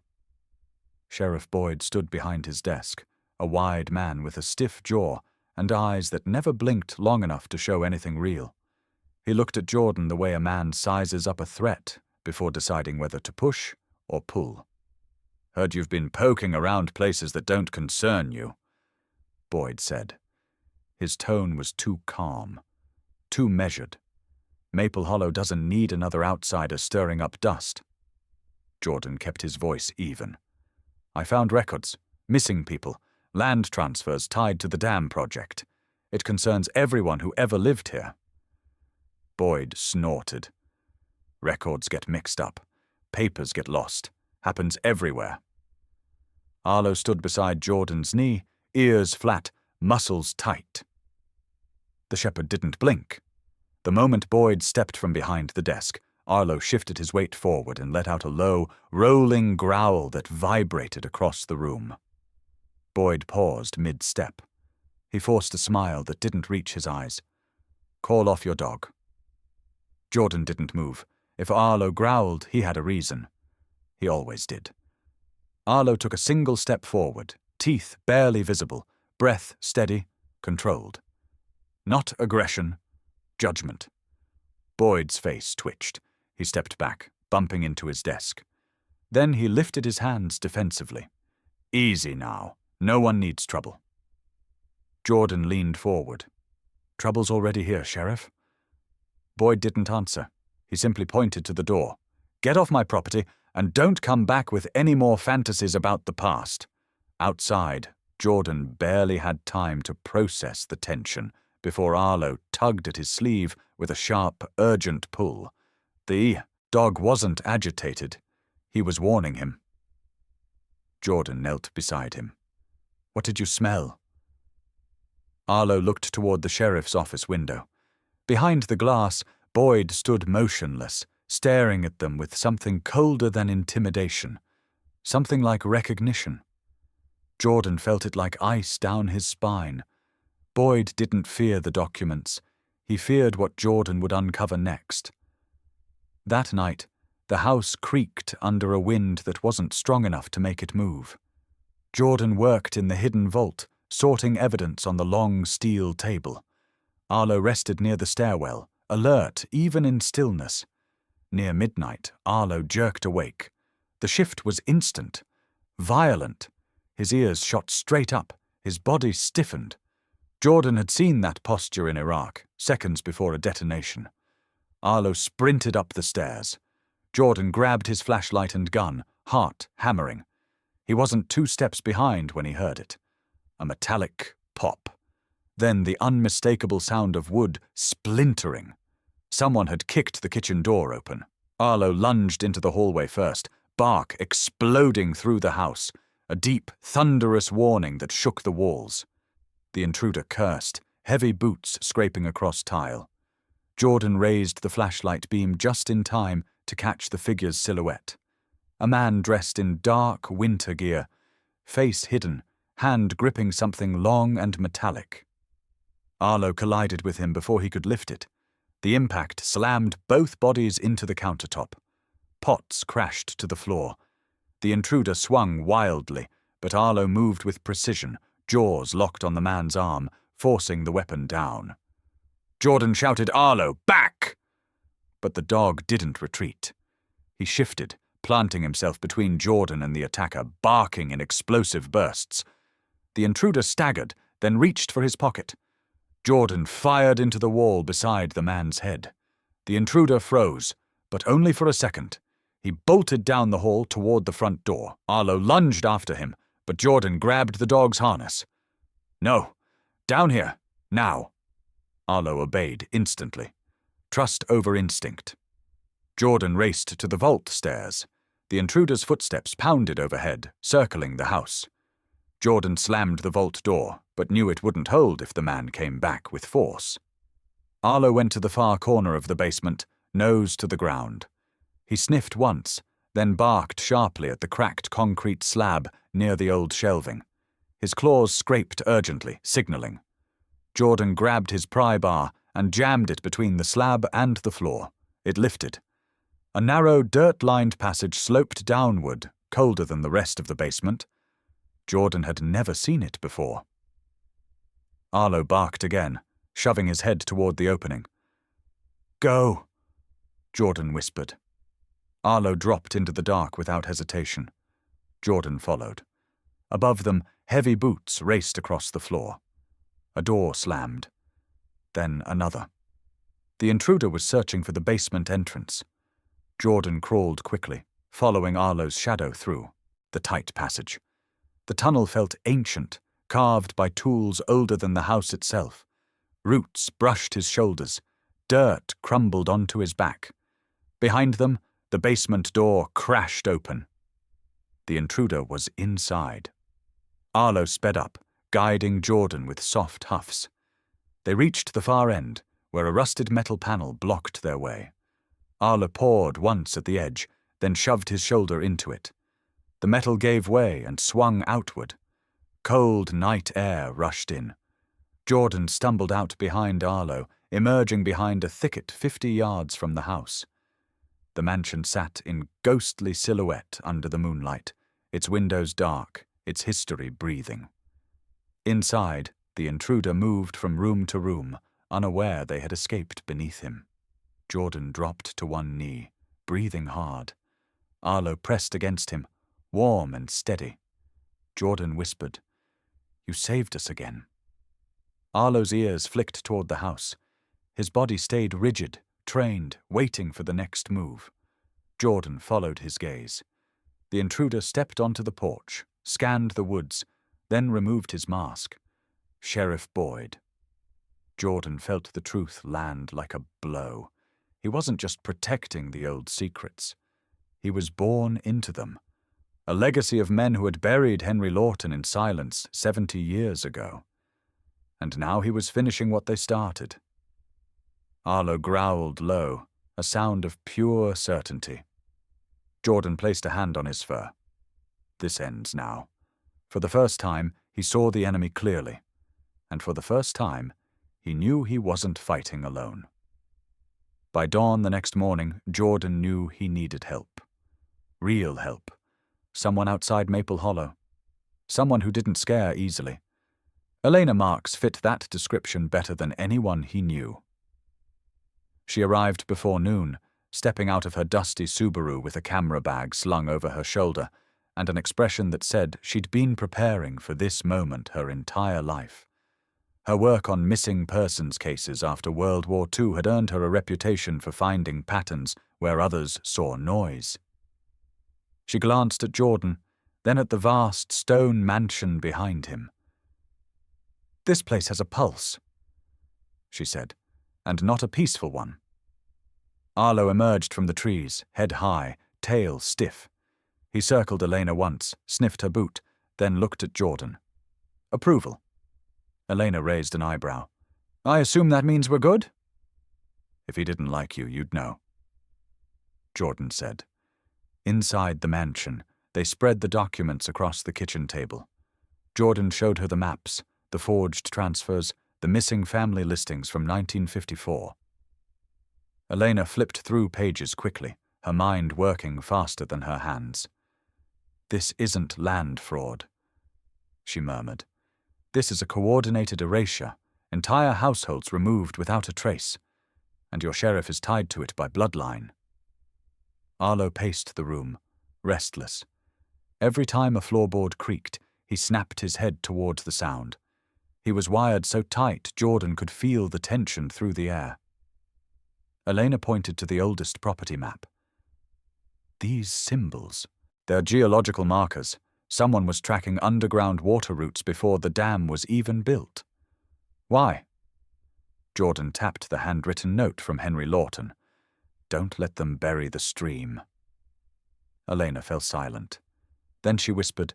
Sheriff Boyd stood behind his desk, a wide man with a stiff jaw and eyes that never blinked long enough to show anything real. He looked at Jordan the way a man sizes up a threat before deciding whether to push or pull. Heard you've been poking around places that don't concern you, Boyd said. His tone was too calm, too measured. Maple Hollow doesn't need another outsider stirring up dust. Jordan kept his voice even. I found records, missing people, land transfers tied to the dam project. It concerns everyone who ever lived here. Boyd snorted. Records get mixed up. Papers get lost. Happens everywhere. Arlo stood beside Jordan's knee, ears flat, muscles tight. The shepherd didn't blink. The moment Boyd stepped from behind the desk, Arlo shifted his weight forward and let out a low, rolling growl that vibrated across the room. Boyd paused mid-step. He forced a smile that didn't reach his eyes. Call off your dog. Jordan didn't move. If Arlo growled, he had a reason. He always did. Arlo took a single step forward, teeth barely visible, breath steady, controlled. Not aggression, judgment. Boyd's face twitched. He stepped back, bumping into his desk. Then he lifted his hands defensively. Easy now. No one needs trouble. Jordan leaned forward. Trouble's already here, Sheriff. Boyd didn't answer. He simply pointed to the door. Get off my property, and don't come back with any more fantasies about the past. Outside, Jordan barely had time to process the tension before Arlo tugged at his sleeve with a sharp, urgent pull. The dog wasn't agitated. He was warning him. Jordan knelt beside him. What did you smell? Arlo looked toward the sheriff's office window. Behind the glass, Boyd stood motionless, staring at them with something colder than intimidation, something like recognition. Jordan felt it like ice down his spine. Boyd didn't fear the documents. He feared what Jordan would uncover next. That night, the house creaked under a wind that wasn't strong enough to make it move. Jordan worked in the hidden vault, sorting evidence on the long steel table. Arlo rested near the stairwell, alert even in stillness. Near midnight, Arlo jerked awake. The shift was instant, violent. His ears shot straight up, his body stiffened. Jordan had seen that posture in Iraq, seconds before a detonation. Arlo sprinted up the stairs. Jordan grabbed his flashlight and gun, heart hammering. He wasn't 2 steps behind when he heard it. A metallic pop. Then the unmistakable sound of wood splintering. Someone had kicked the kitchen door open. Arlo lunged into the hallway first, bark exploding through the house, a deep, thunderous warning that shook the walls. The intruder cursed, heavy boots scraping across tile. Jordan raised the flashlight beam just in time to catch the figure's silhouette. A man dressed in dark winter gear, face hidden, hand gripping something long and metallic. Arlo collided with him before he could lift it. The impact slammed both bodies into the countertop. Pots crashed to the floor. The intruder swung wildly, but Arlo moved with precision, jaws locked on the man's arm, forcing the weapon down. Jordan shouted, "Arlo, back!" But the dog didn't retreat. He shifted, planting himself between Jordan and the attacker, barking in explosive bursts. The intruder staggered, then reached for his pocket. Jordan fired into the wall beside the man's head. The intruder froze, but only for a second. He bolted down the hall toward the front door. Arlo lunged after him, but Jordan grabbed the dog's harness. "No, down here, now." Arlo obeyed instantly. Trust over instinct. Jordan raced to the vault stairs. The intruder's footsteps pounded overhead, circling the house. Jordan slammed the vault door, but knew it wouldn't hold if the man came back with force. Arlo went to the far corner of the basement, nose to the ground. He sniffed once, then barked sharply at the cracked concrete slab near the old shelving. His claws scraped urgently, signaling. Jordan grabbed his pry bar and jammed it between the slab and the floor. It lifted. A narrow, dirt-lined passage sloped downward, colder than the rest of the basement. Jordan had never seen it before. Arlo barked again, shoving his head toward the opening. "Go," Jordan whispered. Arlo dropped into the dark without hesitation. Jordan followed. Above them, heavy boots raced across the floor. A door slammed. Then another. The intruder was searching for the basement entrance. Jordan crawled quickly, following Arlo's shadow through the tight passage. The tunnel felt ancient, carved by tools older than the house itself. Roots brushed his shoulders. Dirt crumbled onto his back. Behind them, the basement door crashed open. The intruder was inside. Arlo sped up, guiding Jordan with soft huffs. They reached the far end, where a rusted metal panel blocked their way. Arlo pawed once at the edge, then shoved his shoulder into it. The metal gave way and swung outward. Cold night air rushed in. Jordan stumbled out behind Arlo, emerging behind a thicket 50 yards from the house. The mansion sat in ghostly silhouette under the moonlight, its windows dark, its history breathing. Inside, the intruder moved from room to room, unaware they had escaped beneath him. Jordan dropped to one knee, breathing hard. Arlo pressed against him, warm and steady. Jordan whispered, "You saved us again." Arlo's ears flicked toward the house. His body stayed rigid, trained, waiting for the next move. Jordan followed his gaze. The intruder stepped onto the porch, scanned the woods, then removed his mask. Sheriff Boyd. Jordan felt the truth land like a blow. He wasn't just protecting the old secrets. He was born into them. A legacy of men who had buried Henry Lawton in silence 70 years ago. And now he was finishing what they started. Arlo growled low, a sound of pure certainty. Jordan placed a hand on his fur. This ends now. For the first time, he saw the enemy clearly. And for the first time, he knew he wasn't fighting alone. By dawn the next morning, Jordan knew he needed help. Real help. Someone outside Maple Hollow. Someone who didn't scare easily. Elena Marks fit that description better than anyone he knew. She arrived before noon, stepping out of her dusty Subaru with a camera bag slung over her shoulder and an expression that said she'd been preparing for this moment her entire life. Her work on missing persons cases after World War II had earned her a reputation for finding patterns where others saw noise. She glanced at Jordan, then at the vast stone mansion behind him. "This place has a pulse," she said, "and not a peaceful one." Arlo emerged from the trees, head high, tail stiff. He circled Elena once, sniffed her boot, then looked at Jordan. Approval. Elena raised an eyebrow. "I assume that means we're good?" "If he didn't like you, you'd know," Jordan said. Inside the mansion, they spread the documents across the kitchen table. Jordan showed her the maps, the forged transfers, the missing family listings from 1954. Elena flipped through pages quickly, her mind working faster than her hands. "This isn't land fraud," she murmured. "This is a coordinated erasure, entire households removed without a trace, and your sheriff is tied to it by bloodline." Arlo paced the room, restless. Every time a floorboard creaked, he snapped his head towards the sound. He was wired so tight Jordan could feel the tension through the air. Elena pointed to the oldest property map. "These symbols, they're geological markers. Someone was tracking underground water routes before the dam was even built." "Why?" Jordan tapped the handwritten note from Henry Lawton. "Don't let them bury the stream." Elena fell silent. Then she whispered,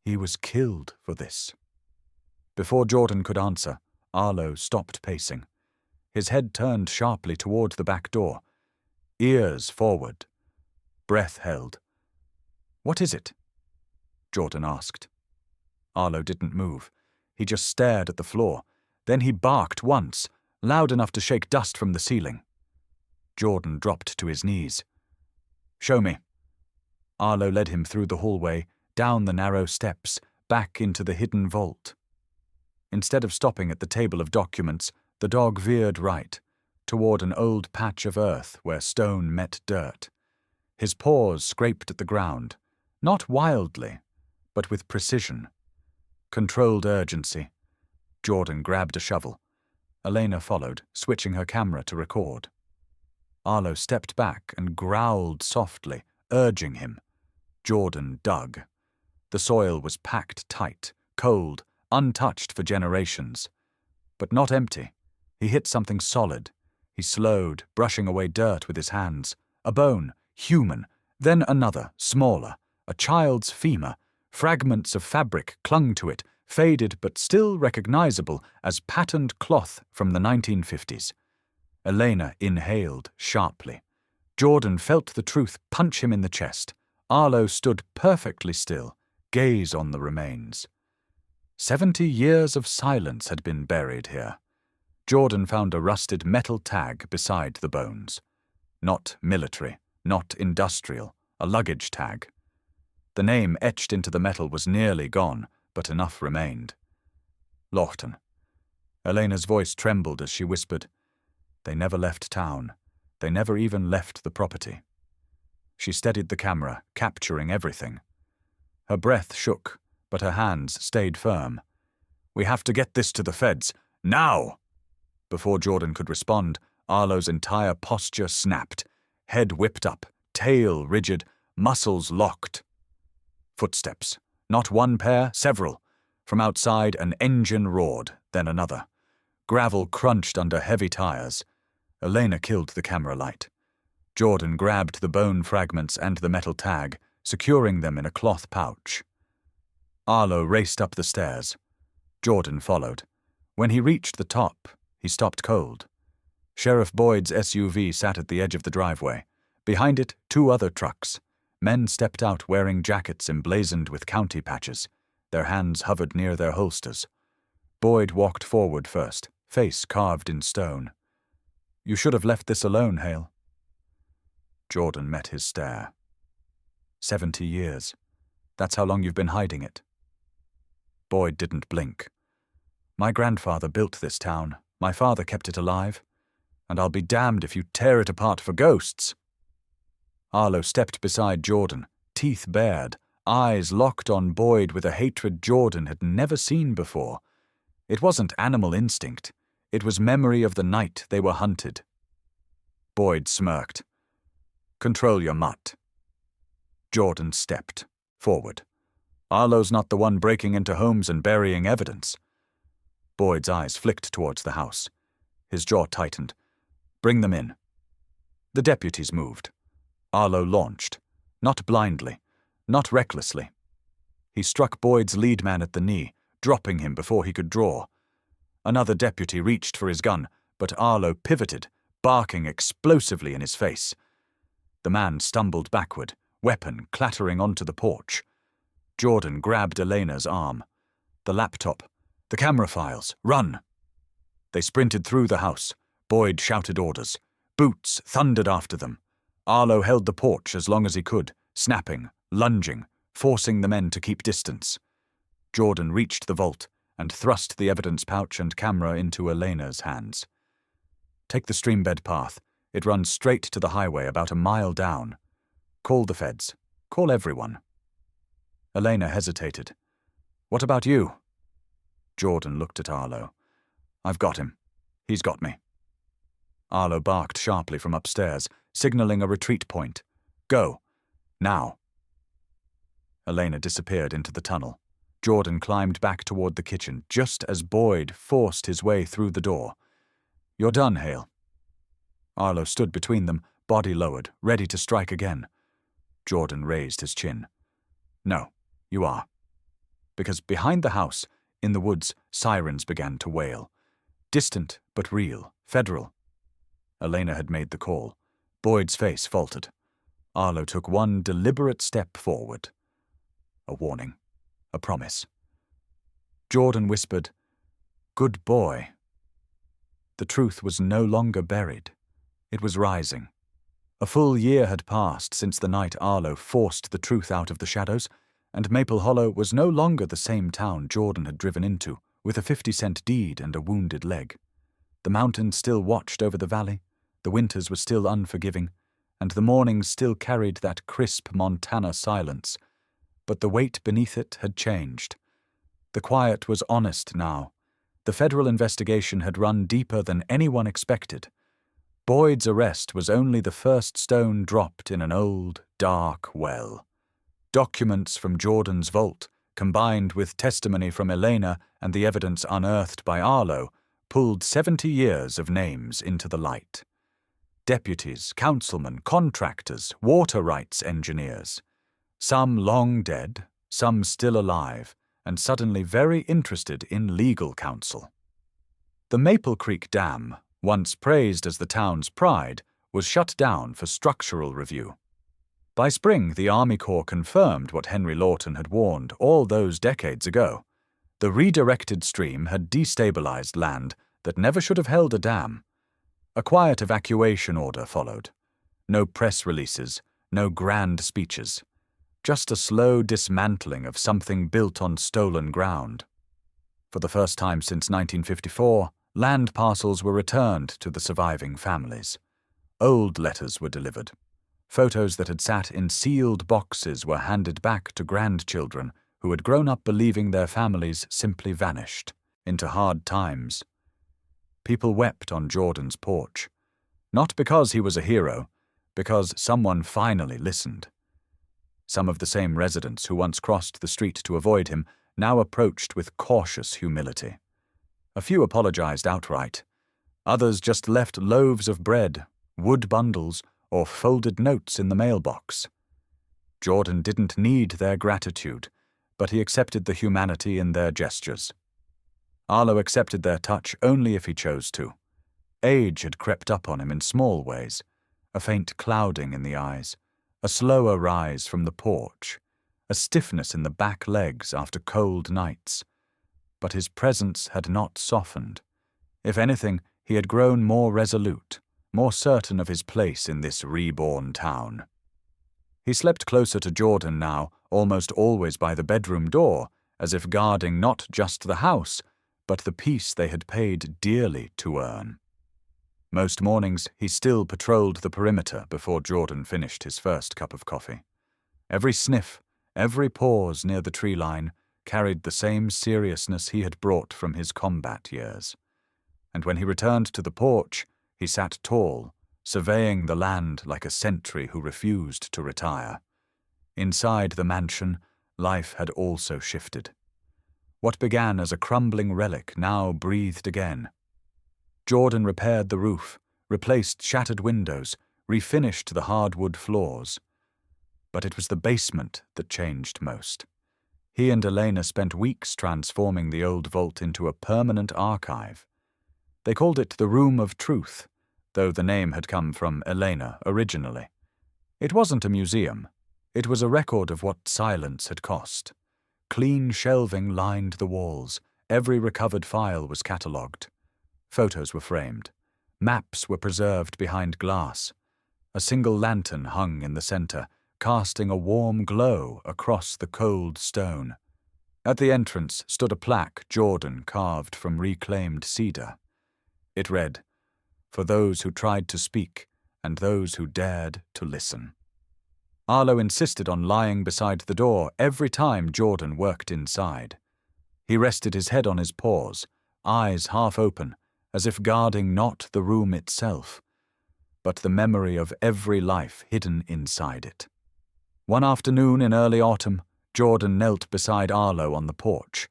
"He was killed for this." Before Jordan could answer, Arlo stopped pacing. His head turned sharply toward the back door. Ears forward. Breath held. "What is it?" Jordan asked. Arlo didn't move. He just stared at the floor. Then he barked once, loud enough to shake dust from the ceiling. Jordan dropped to his knees. "Show me." Arlo led him through the hallway, down the narrow steps, back into the hidden vault. Instead of stopping at the table of documents, the dog veered right, toward an old patch of earth where stone met dirt. His paws scraped at the ground, not wildly, but with precision. Controlled urgency. Jordan grabbed a shovel. Elena followed, switching her camera to record. Arlo stepped back and growled softly, urging him. Jordan dug. The soil was packed tight, cold, untouched for generations. But not empty. He hit something solid. He slowed, brushing away dirt with his hands. A bone, human, then another, smaller, a child's femur. Fragments of fabric clung to it, faded but still recognizable as patterned cloth from the 1950s. Elena inhaled sharply. Jordan felt the truth punch him in the chest. Arlo stood perfectly still, gaze on the remains. 70 years of silence had been buried here. Jordan found a rusted metal tag beside the bones. Not military, not industrial, a luggage tag. The name etched into the metal was nearly gone, but enough remained. Lawton. Elena's voice trembled as she whispered, "They never left town. They never even left the property." She steadied the camera, capturing everything. Her breath shook, but her hands stayed firm. "We have to get this to the feds. Now!" Before Jordan could respond, Arlo's entire posture snapped. Head whipped up, tail rigid, muscles locked. Footsteps. Not one pair, several. From outside, an engine roared, then another. Gravel crunched under heavy tires. Elena killed the camera light. Jordan grabbed the bone fragments and the metal tag, securing them in a cloth pouch. Arlo raced up the stairs. Jordan followed. When he reached the top, he stopped cold. Sheriff Boyd's SUV sat at the edge of the driveway. Behind it, 2 other trucks. Men stepped out wearing jackets emblazoned with county patches. Their hands hovered near their holsters. Boyd walked forward first, face carved in stone. "You should have left this alone, Hale." Jordan met his stare. 70 years. That's how long you've been hiding it. Boyd didn't blink. "My grandfather built this town. My father kept it alive. And I'll be damned if you tear it apart for ghosts." Arlo stepped beside Jordan, teeth bared, eyes locked on Boyd with a hatred Jordan had never seen before. It wasn't animal instinct. It was memory of the night they were hunted. Boyd smirked. "Control your mutt." Jordan stepped forward. "Arlo's not the one breaking into homes and burying evidence." Boyd's eyes flicked towards the house. His jaw tightened. "Bring them in." The deputies moved. Arlo launched. Not blindly. Not recklessly. He struck Boyd's lead man at the knee, dropping him before he could draw. Another deputy reached for his gun, but Arlo pivoted, barking explosively in his face. The man stumbled backward, weapon clattering onto the porch. Jordan grabbed Elena's arm. "The laptop. The camera files. Run!" They sprinted through the house. Boyd shouted orders. Boots thundered after them. Arlo held the porch as long as he could, snapping, lunging, forcing the men to keep distance. Jordan reached the vault and thrust the evidence pouch and camera into Elena's hands. "Take the streambed path. It runs straight to the highway about a mile down. Call the feds. Call everyone." Elena hesitated. "What about you?" Jordan looked at Arlo. "I've got him. He's got me." Arlo barked sharply from upstairs, signaling a retreat point. "Go. Now." Elena disappeared into the tunnel. Jordan climbed back toward the kitchen just as Boyd forced his way through the door. "You're done, Hale." Arlo stood between them, body lowered, ready to strike again. Jordan raised his chin. "No, you are." Because behind the house, in the woods, sirens began to wail. Distant but real, federal. Elena had made the call. Boyd's face faltered. Arlo took one deliberate step forward. A warning. A promise. Jordan whispered, "Good boy." The truth was no longer buried. It was rising. A full year had passed since the night Arlo forced the truth out of the shadows, and Maple Hollow was no longer the same town Jordan had driven into, with a 50-cent deed and a wounded leg. The mountains still watched over the valley, the winters were still unforgiving, and the mornings still carried that crisp Montana silence. But the weight beneath it had changed. The quiet was honest now. The federal investigation had run deeper than anyone expected. Boyd's arrest was only the first stone dropped in an old, dark well. Documents from Jordan's vault, combined with testimony from Elena and the evidence unearthed by Arlo, pulled 70 years of names into the light. Deputies, councilmen, contractors, water rights engineers. Some long dead, some still alive, and suddenly very interested in legal counsel. The Maple Creek Dam, once praised as the town's pride, was shut down for structural review. By spring, the Army Corps confirmed what Henry Lawton had warned all those decades ago. The redirected stream had destabilized land that never should have held a dam. A quiet evacuation order followed. No press releases, no grand speeches. just a slow dismantling of something built on stolen ground. For the first time since 1954, land parcels were returned to the surviving families. Old letters were delivered. Photos that had sat in sealed boxes were handed back to grandchildren who had grown up believing their families simply vanished into hard times. People wept on Jordan's porch, not because he was a hero, because someone finally listened. Some of the same residents who once crossed the street to avoid him now approached with cautious humility. A few apologized outright. Others just left loaves of bread, wood bundles, or folded notes in the mailbox. Jordan didn't need their gratitude, but he accepted the humanity in their gestures. Arlo accepted their touch only if he chose to. Age had crept up on him in small ways, a faint clouding in the eyes, a slower rise from the porch, a stiffness in the back legs after cold nights. But his presence had not softened. If anything, he had grown more resolute, more certain of his place in this reborn town. He slept closer to Jordan now, almost always by the bedroom door, as if guarding not just the house, but the peace they had paid dearly to earn. Most mornings he still patrolled the perimeter before Jordan finished his first cup of coffee. Every sniff, every pause near the tree line carried the same seriousness he had brought from his combat years. And when he returned to the porch, he sat tall, surveying the land like a sentry who refused to retire. Inside the mansion, life had also shifted. What began as a crumbling relic now breathed again. Jordan repaired the roof, replaced shattered windows, refinished the hardwood floors. But it was the basement that changed most. He and Elena spent weeks transforming the old vault into a permanent archive. They called it the Room of Truth, though the name had come from Elena originally. It wasn't a museum. It was a record of what silence had cost. Clean shelving lined the walls. Every recovered file was catalogued. Photos were framed. Maps were preserved behind glass. A single lantern hung in the center, casting a warm glow across the cold stone. At the entrance stood a plaque Jordan carved from reclaimed cedar. It read, "For those who tried to speak and those who dared to listen." Arlo insisted on lying beside the door every time Jordan worked inside. He rested his head on his paws, eyes half open, as if guarding not the room itself, but the memory of every life hidden inside it. One afternoon in early autumn, Jordan knelt beside Arlo on the porch.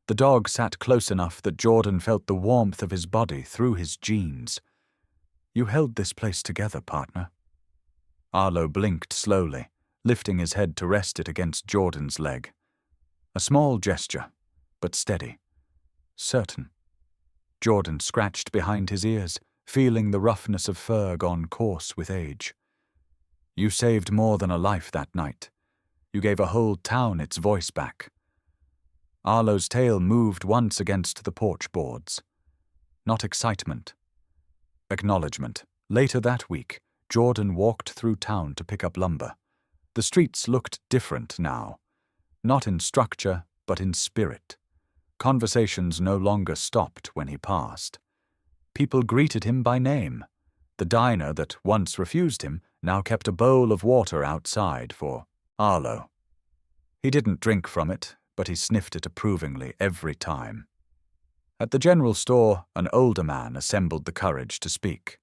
The dog sat close enough that Jordan felt the warmth of his body through his jeans. "You held this place together, partner." Arlo blinked slowly, lifting his head to rest it against Jordan's leg. A small gesture, but steady, certain. Jordan scratched behind his ears, feeling the roughness of fur gone coarse with age. "You saved more than a life that night. You gave a whole town its voice back." Arlo's tail moved once against the porch boards. Not excitement. Acknowledgement. Later that week, Jordan walked through town to pick up lumber. The streets looked different now. Not in structure, but in spirit. Conversations no longer stopped when he passed. People greeted him by name. The diner that once refused him now kept a bowl of water outside for Arlo. He didn't drink from it, but he sniffed it approvingly every time. At the general store, an older man assembled the courage to speak.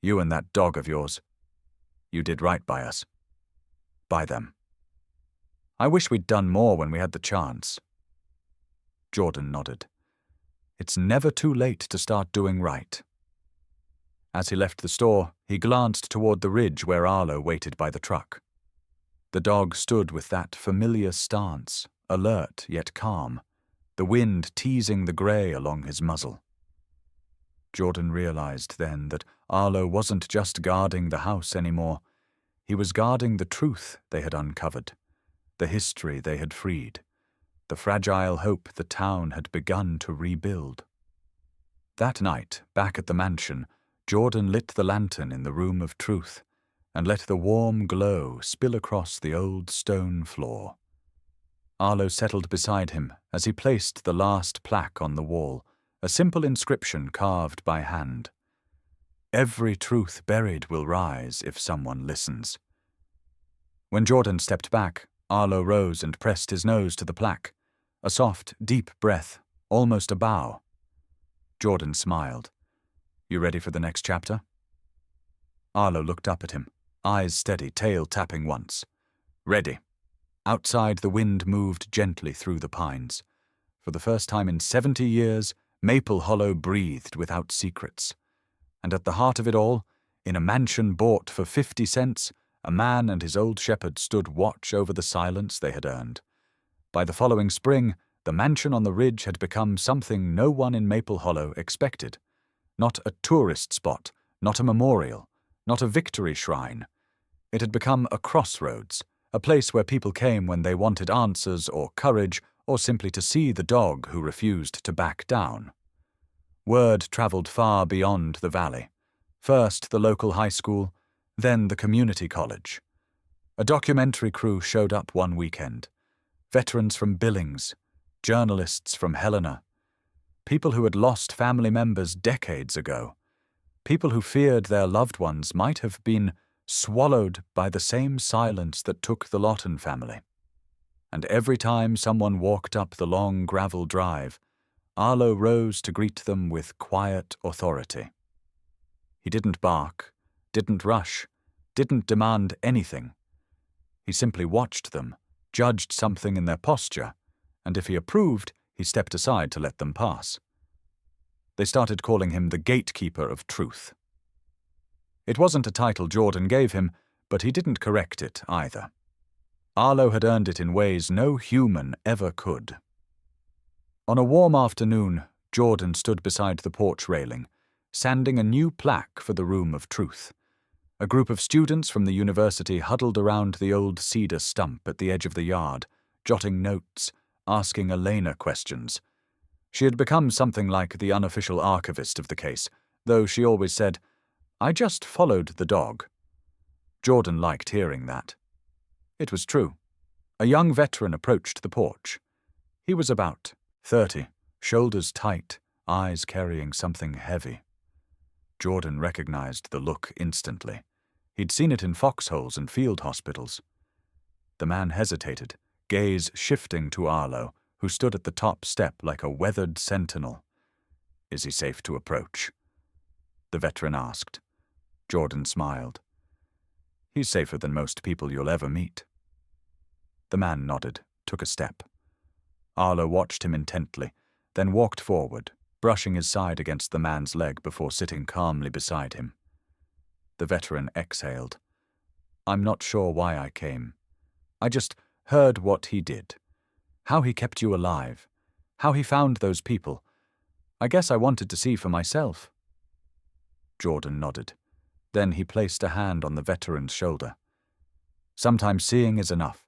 "You and that dog of yours, you did right by us. By them. I wish we'd done more when we had the chance." Jordan nodded. It's never too late to start doing right. As he left the store, he glanced toward the ridge where Arlo waited by the truck. The dog stood with that familiar stance, alert yet calm, the wind teasing the gray along his muzzle. Jordan realized then that Arlo wasn't just guarding the house anymore. He was guarding the truth they had uncovered, the history they had freed, the fragile hope the town had begun to rebuild. That night, back at the mansion, Jordan lit the lantern in the Room of Truth, and let the warm glow spill across the old stone floor. Arlo settled beside him as he placed the last plaque on the wall, a simple inscription carved by hand. Every truth buried will rise if someone listens. When Jordan stepped back, Arlo rose and pressed his nose to the plaque, a soft, deep breath, almost a bow. Jordan smiled. You ready for the next chapter? Arlo looked up at him, eyes steady, tail tapping once. Ready. Outside, the wind moved gently through the pines. For the first time in 70 years, Maple Hollow breathed without secrets. And at the heart of it all, in a mansion bought for 50 cents, a man and his old shepherd stood watch over the silence they had earned. By the following spring, the mansion on the ridge had become something no one in Maple Hollow expected. Not a tourist spot, not a memorial, not a victory shrine. It had become a crossroads, a place where people came when they wanted answers or courage, or simply to see the dog who refused to back down. Word traveled far beyond the valley. First the local high school, then the community college. A documentary crew showed up one weekend. Veterans from Billings, journalists from Helena, people who had lost family members decades ago, people who feared their loved ones might have been swallowed by the same silence that took the Lawton family. And every time someone walked up the long gravel drive, Arlo rose to greet them with quiet authority. He didn't bark, didn't rush, didn't demand anything. He simply watched them, judged something in their posture, and if he approved, he stepped aside to let them pass. They started calling him the gatekeeper of truth. It wasn't a title Jordan gave him, but he didn't correct it either. Arlo had earned it in ways no human ever could. On a warm afternoon, Jordan stood beside the porch railing, sanding a new plaque for the Room of Truth. A group of students from the university huddled around the old cedar stump at the edge of the yard, jotting notes, asking Elena questions. She had become something like the unofficial archivist of the case, though she always said, "I just followed the dog." Jordan liked hearing that. It was true. A young veteran approached the porch. He was about 30, shoulders tight, eyes carrying something heavy. Jordan recognized the look instantly. He'd seen it in foxholes and field hospitals. The man hesitated, gaze shifting to Arlo, who stood at the top step like a weathered sentinel. "Is he safe to approach?" the veteran asked. Jordan smiled. "He's safer than most people you'll ever meet." The man nodded, took a step. Arlo watched him intently, then walked forward, brushing his side against the man's leg before sitting calmly beside him. The veteran exhaled. "I'm not sure why I came. I just heard what he did. How he kept you alive. How he found those people. I guess I wanted to see for myself." Jordan nodded. Then he placed a hand on the veteran's shoulder. "Sometimes seeing is enough."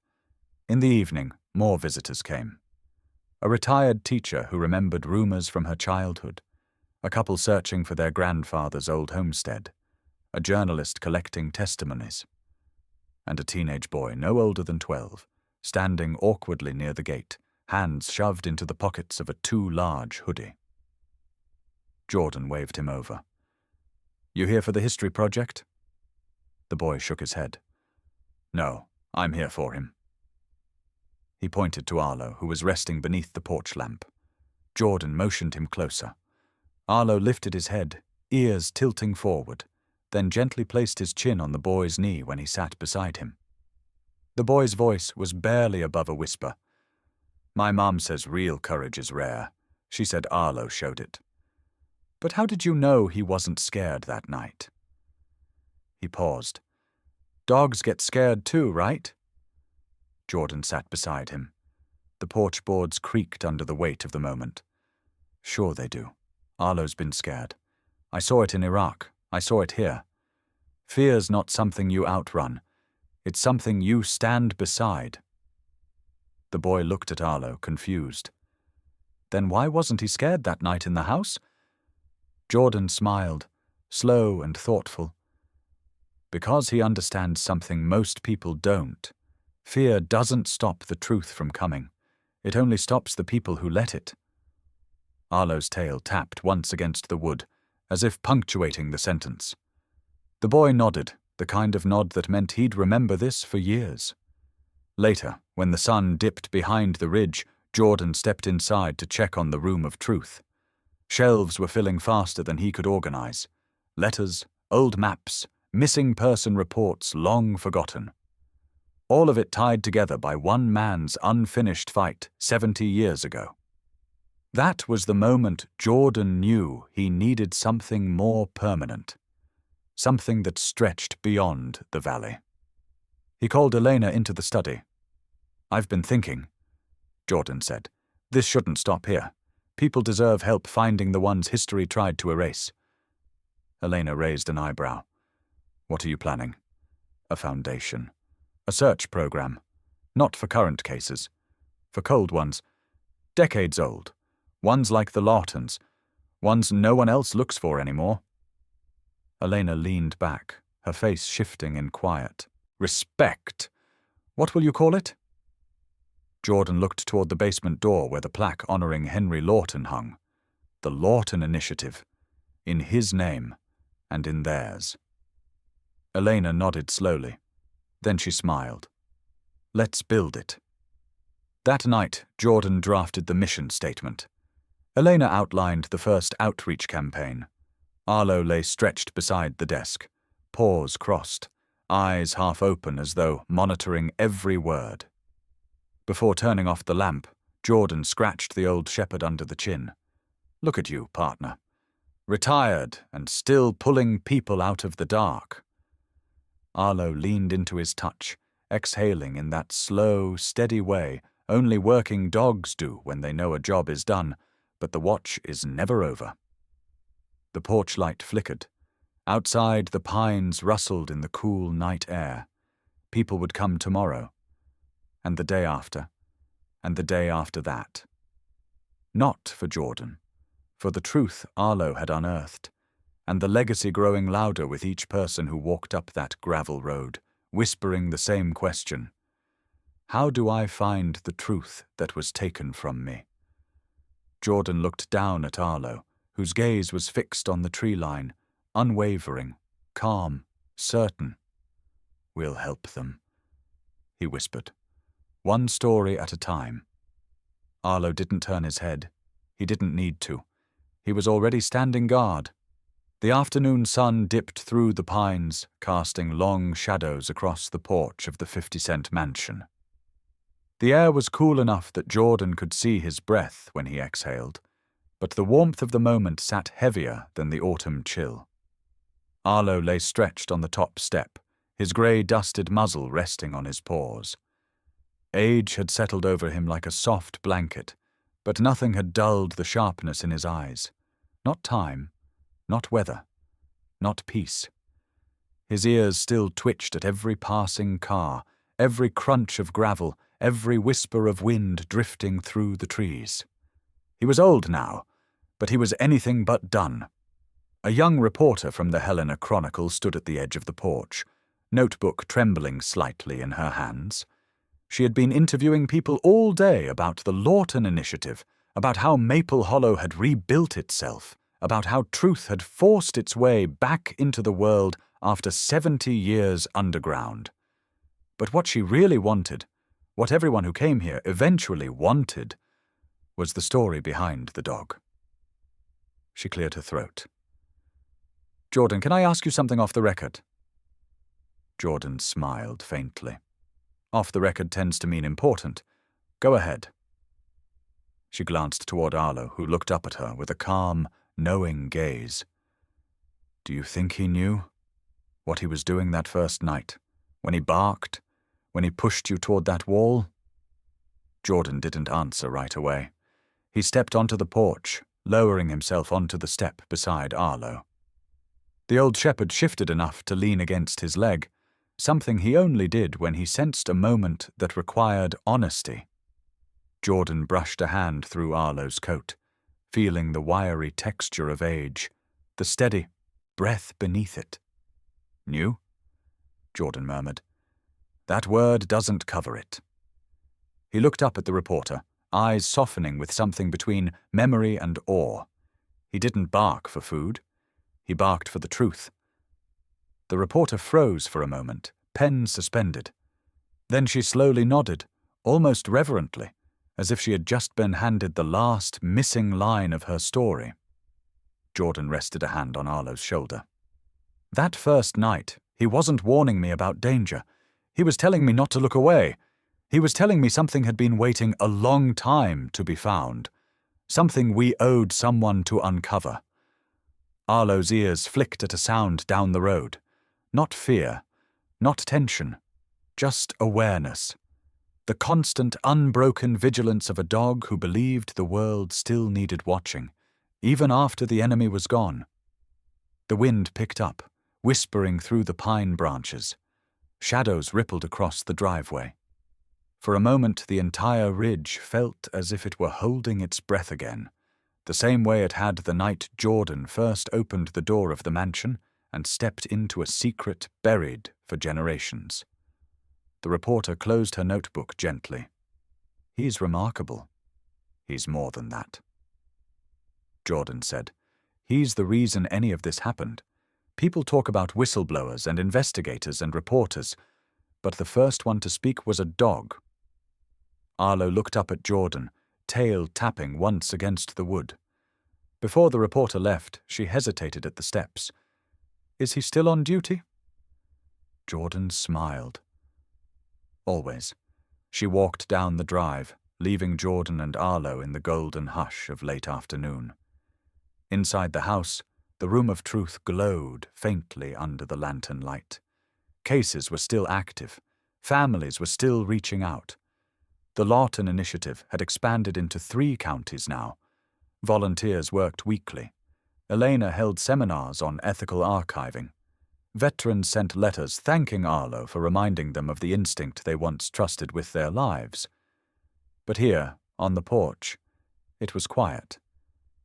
In the evening, more visitors came. A retired teacher who remembered rumors from her childhood, a couple searching for their grandfather's old homestead, a journalist collecting testimonies, and a teenage boy no older than 12, standing awkwardly near the gate, hands shoved into the pockets of a too large hoodie. Jordan waved him over. "You here for the history project?" The boy shook his head. "No, I'm here for him." He pointed to Arlo, who was resting beneath the porch lamp. Jordan motioned him closer. Arlo lifted his head, ears tilting forward, then gently placed his chin on the boy's knee when he sat beside him. The boy's voice was barely above a whisper. "My mom says real courage is rare. She said Arlo showed it. But how did you know he wasn't scared that night?" He paused. "Dogs get scared too, right?" Jordan sat beside him. The porch boards creaked under the weight of the moment. "Sure they do. Arlo's been scared. I saw it in Iraq. I saw it here. Fear's not something you outrun. It's something you stand beside." The boy looked at Arlo, confused. Then why wasn't he scared that night in the house? Jordan smiled, slow and thoughtful. because he understands something most people don't. Fear doesn't stop the truth from coming. It only stops the people who let it. Arlo's tail tapped once against the wood, as if punctuating the sentence. The boy nodded, the kind of nod that meant he'd remember this for years. Later, when the sun dipped behind the ridge, Jordan stepped inside to check on the Room of Truth. Shelves were filling faster than he could organize. Letters, old maps, missing person reports long forgotten. All of it tied together by one man's unfinished fight 70 years ago. That was the moment Jordan knew he needed something more permanent, something that stretched beyond the valley. He called Elena into the study. "I've been thinking," Jordan said. "This shouldn't stop here. People deserve help finding the ones history tried to erase." Elena raised an eyebrow. "What are you planning?" "A foundation. A search program. Not for current cases. For cold ones. Decades old. Ones like the Lawtons. Ones no one else looks for anymore." Elena leaned back, her face shifting in quiet. "Respect. What will you call it?" Jordan looked toward the basement door where the plaque honoring Henry Lawton hung. The Lawton Initiative. In his name, and in theirs. Elena nodded slowly. Then she smiled. "Let's build it." That night, Jordan drafted the mission statement. Elena outlined the first outreach campaign. Arlo lay stretched beside the desk, paws crossed, eyes half open as though monitoring every word. Before turning off the lamp, Jordan scratched the old shepherd under the chin. "Look at you, partner. Retired and still pulling people out of the dark." Arlo leaned into his touch, exhaling in that slow, steady way only working dogs do when they know a job is done, but the watch is never over. The porch light flickered. Outside, the pines rustled in the cool night air. People would come tomorrow, and the day after, and the day after that. Not for Jordan, for the truth Arlo had unearthed, and the legacy growing louder with each person who walked up that gravel road, whispering the same question. How do I find the truth that was taken from me? Jordan looked down at Arlo, whose gaze was fixed on the tree line, unwavering, calm, certain. "We'll help them," he whispered. "One story at a time." Arlo didn't turn his head. He didn't need to. He was already standing guard. The afternoon sun dipped through the pines, casting long shadows across the porch of the 50-cent mansion. The air was cool enough that Jordan could see his breath when he exhaled, but the warmth of the moment sat heavier than the autumn chill. Arlo lay stretched on the top step, his grey dusted muzzle resting on his paws. Age had settled over him like a soft blanket, but nothing had dulled the sharpness in his eyes. Not time, not weather, not peace. His ears still twitched at every passing car, every crunch of gravel, every whisper of wind drifting through the trees. He was old now, but he was anything but done. A young reporter from the Helena Chronicle stood at the edge of the porch, notebook trembling slightly in her hands. She had been interviewing people all day about the Lawton Initiative, about how Maple Hollow had rebuilt itself, about how truth had forced its way back into the world after 70 years underground. But what she really wanted, what everyone who came here eventually wanted, was the story behind the dog. She cleared her throat. "Jordan, can I ask you something off the record?" Jordan smiled faintly. "Off the record tends to mean important. Go ahead." She glanced toward Arlo, who looked up at her with a calm, knowing gaze. "Do you think he knew what he was doing that first night, when he barked, when he pushed you toward that wall?" Jordan didn't answer right away. He stepped onto the porch, lowering himself onto the step beside Arlo. The old shepherd shifted enough to lean against his leg, something he only did when he sensed a moment that required honesty. Jordan brushed a hand through Arlo's coat, feeling the wiry texture of age, the steady breath beneath it. "Knew?" Jordan murmured. That word doesn't cover it. He looked up at the reporter, eyes softening with something between memory and awe. He didn't bark for food. He barked for the truth. The reporter froze for a moment, pen suspended. Then she slowly nodded, almost reverently, as if she had just been handed the last missing line of her story. Jordan rested a hand on Arlo's shoulder. That first night, he wasn't warning me about danger. He was telling me not to look away. He was telling me something had been waiting a long time to be found, something we owed someone to uncover. Arlo's ears flicked at a sound down the road. Not fear, not tension, just awareness. The constant, unbroken vigilance of a dog who believed the world still needed watching, even after the enemy was gone. The wind picked up, whispering through the pine branches. Shadows rippled across the driveway. For a moment, the entire ridge felt as if it were holding its breath again, the same way it had the night Jordan first opened the door of the mansion and stepped into a secret buried for generations. The reporter closed her notebook gently. He's remarkable. He's more than that. Jordan said, He's the reason any of this happened. People talk about whistleblowers and investigators and reporters, but the first one to speak was a dog. Arlo looked up at Jordan, tail tapping once against the wood. Before the reporter left, she hesitated at the steps. Is he still on duty? Jordan smiled. Always. She walked down the drive, leaving Jordan and Arlo in the golden hush of late afternoon. Inside the house, the room of truth glowed faintly under the lantern light. Cases were still active. Families were still reaching out. The Lawton Initiative had expanded into 3 counties now. Volunteers worked weekly. Elena held seminars on ethical archiving. Veterans sent letters thanking Arlo for reminding them of the instinct they once trusted with their lives. But here, on the porch, it was quiet.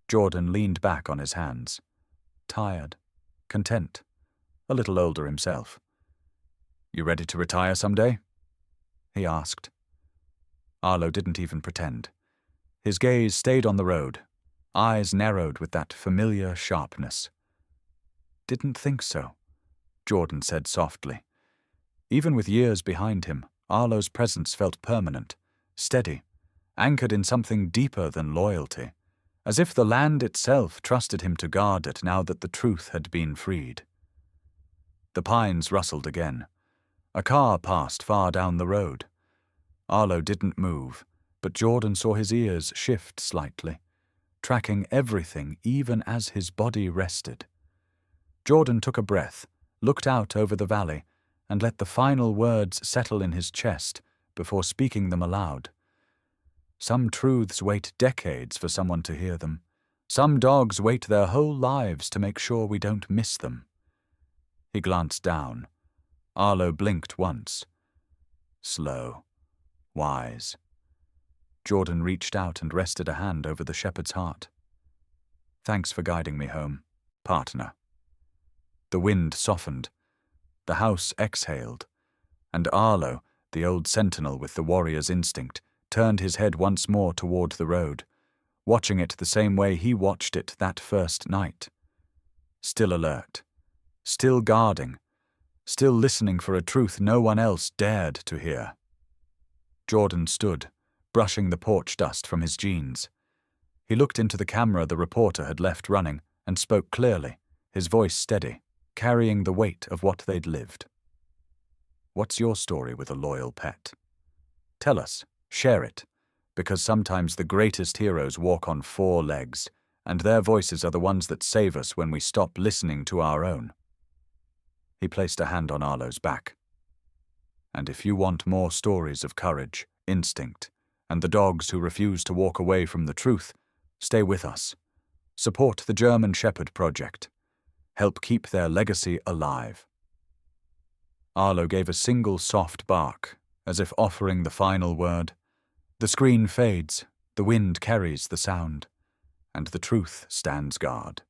Jordan leaned back on his hands. Tired, content, a little older himself. You ready to retire someday? He asked. Arlo didn't even pretend. His gaze stayed on the road, eyes narrowed with that familiar sharpness. Didn't think so, Jordan said softly. Even with years behind him, Arlo's presence felt permanent, steady, anchored in something deeper than loyalty, as if the land itself trusted him to guard it now that the truth had been freed. The pines rustled again. A car passed far down the road. Arlo didn't move, but Jordan saw his ears shift slightly, tracking everything even as his body rested. Jordan took a breath, looked out over the valley, and let the final words settle in his chest before speaking them aloud. Some truths wait decades for someone to hear them. Some dogs wait their whole lives to make sure we don't miss them. He glanced down. Arlo blinked once. Slow. Wise. Jordan reached out and rested a hand over the shepherd's heart. Thanks for guiding me home, partner. The wind softened. The house exhaled. And Arlo, the old sentinel with the warrior's instinct, turned his head once more toward the road, watching it the same way he watched it that first night. Still alert. Still guarding. Still listening for a truth no one else dared to hear. Jordan stood, brushing the porch dust from his jeans. He looked into the camera the reporter had left running and spoke clearly, his voice steady, carrying the weight of what they'd lived. What's your story with a loyal pet? Tell us, share it, because sometimes the greatest heroes walk on 4 legs, and their voices are the ones that save us when we stop listening to our own. He placed a hand on Arlo's back. And if you want more stories of courage, instinct, and the dogs who refuse to walk away from the truth, stay with us. Support the German Shepherd Project. Help keep their legacy alive. Arlo gave a single soft bark, as if offering the final word. The screen fades, the wind carries the sound, and the truth stands guard.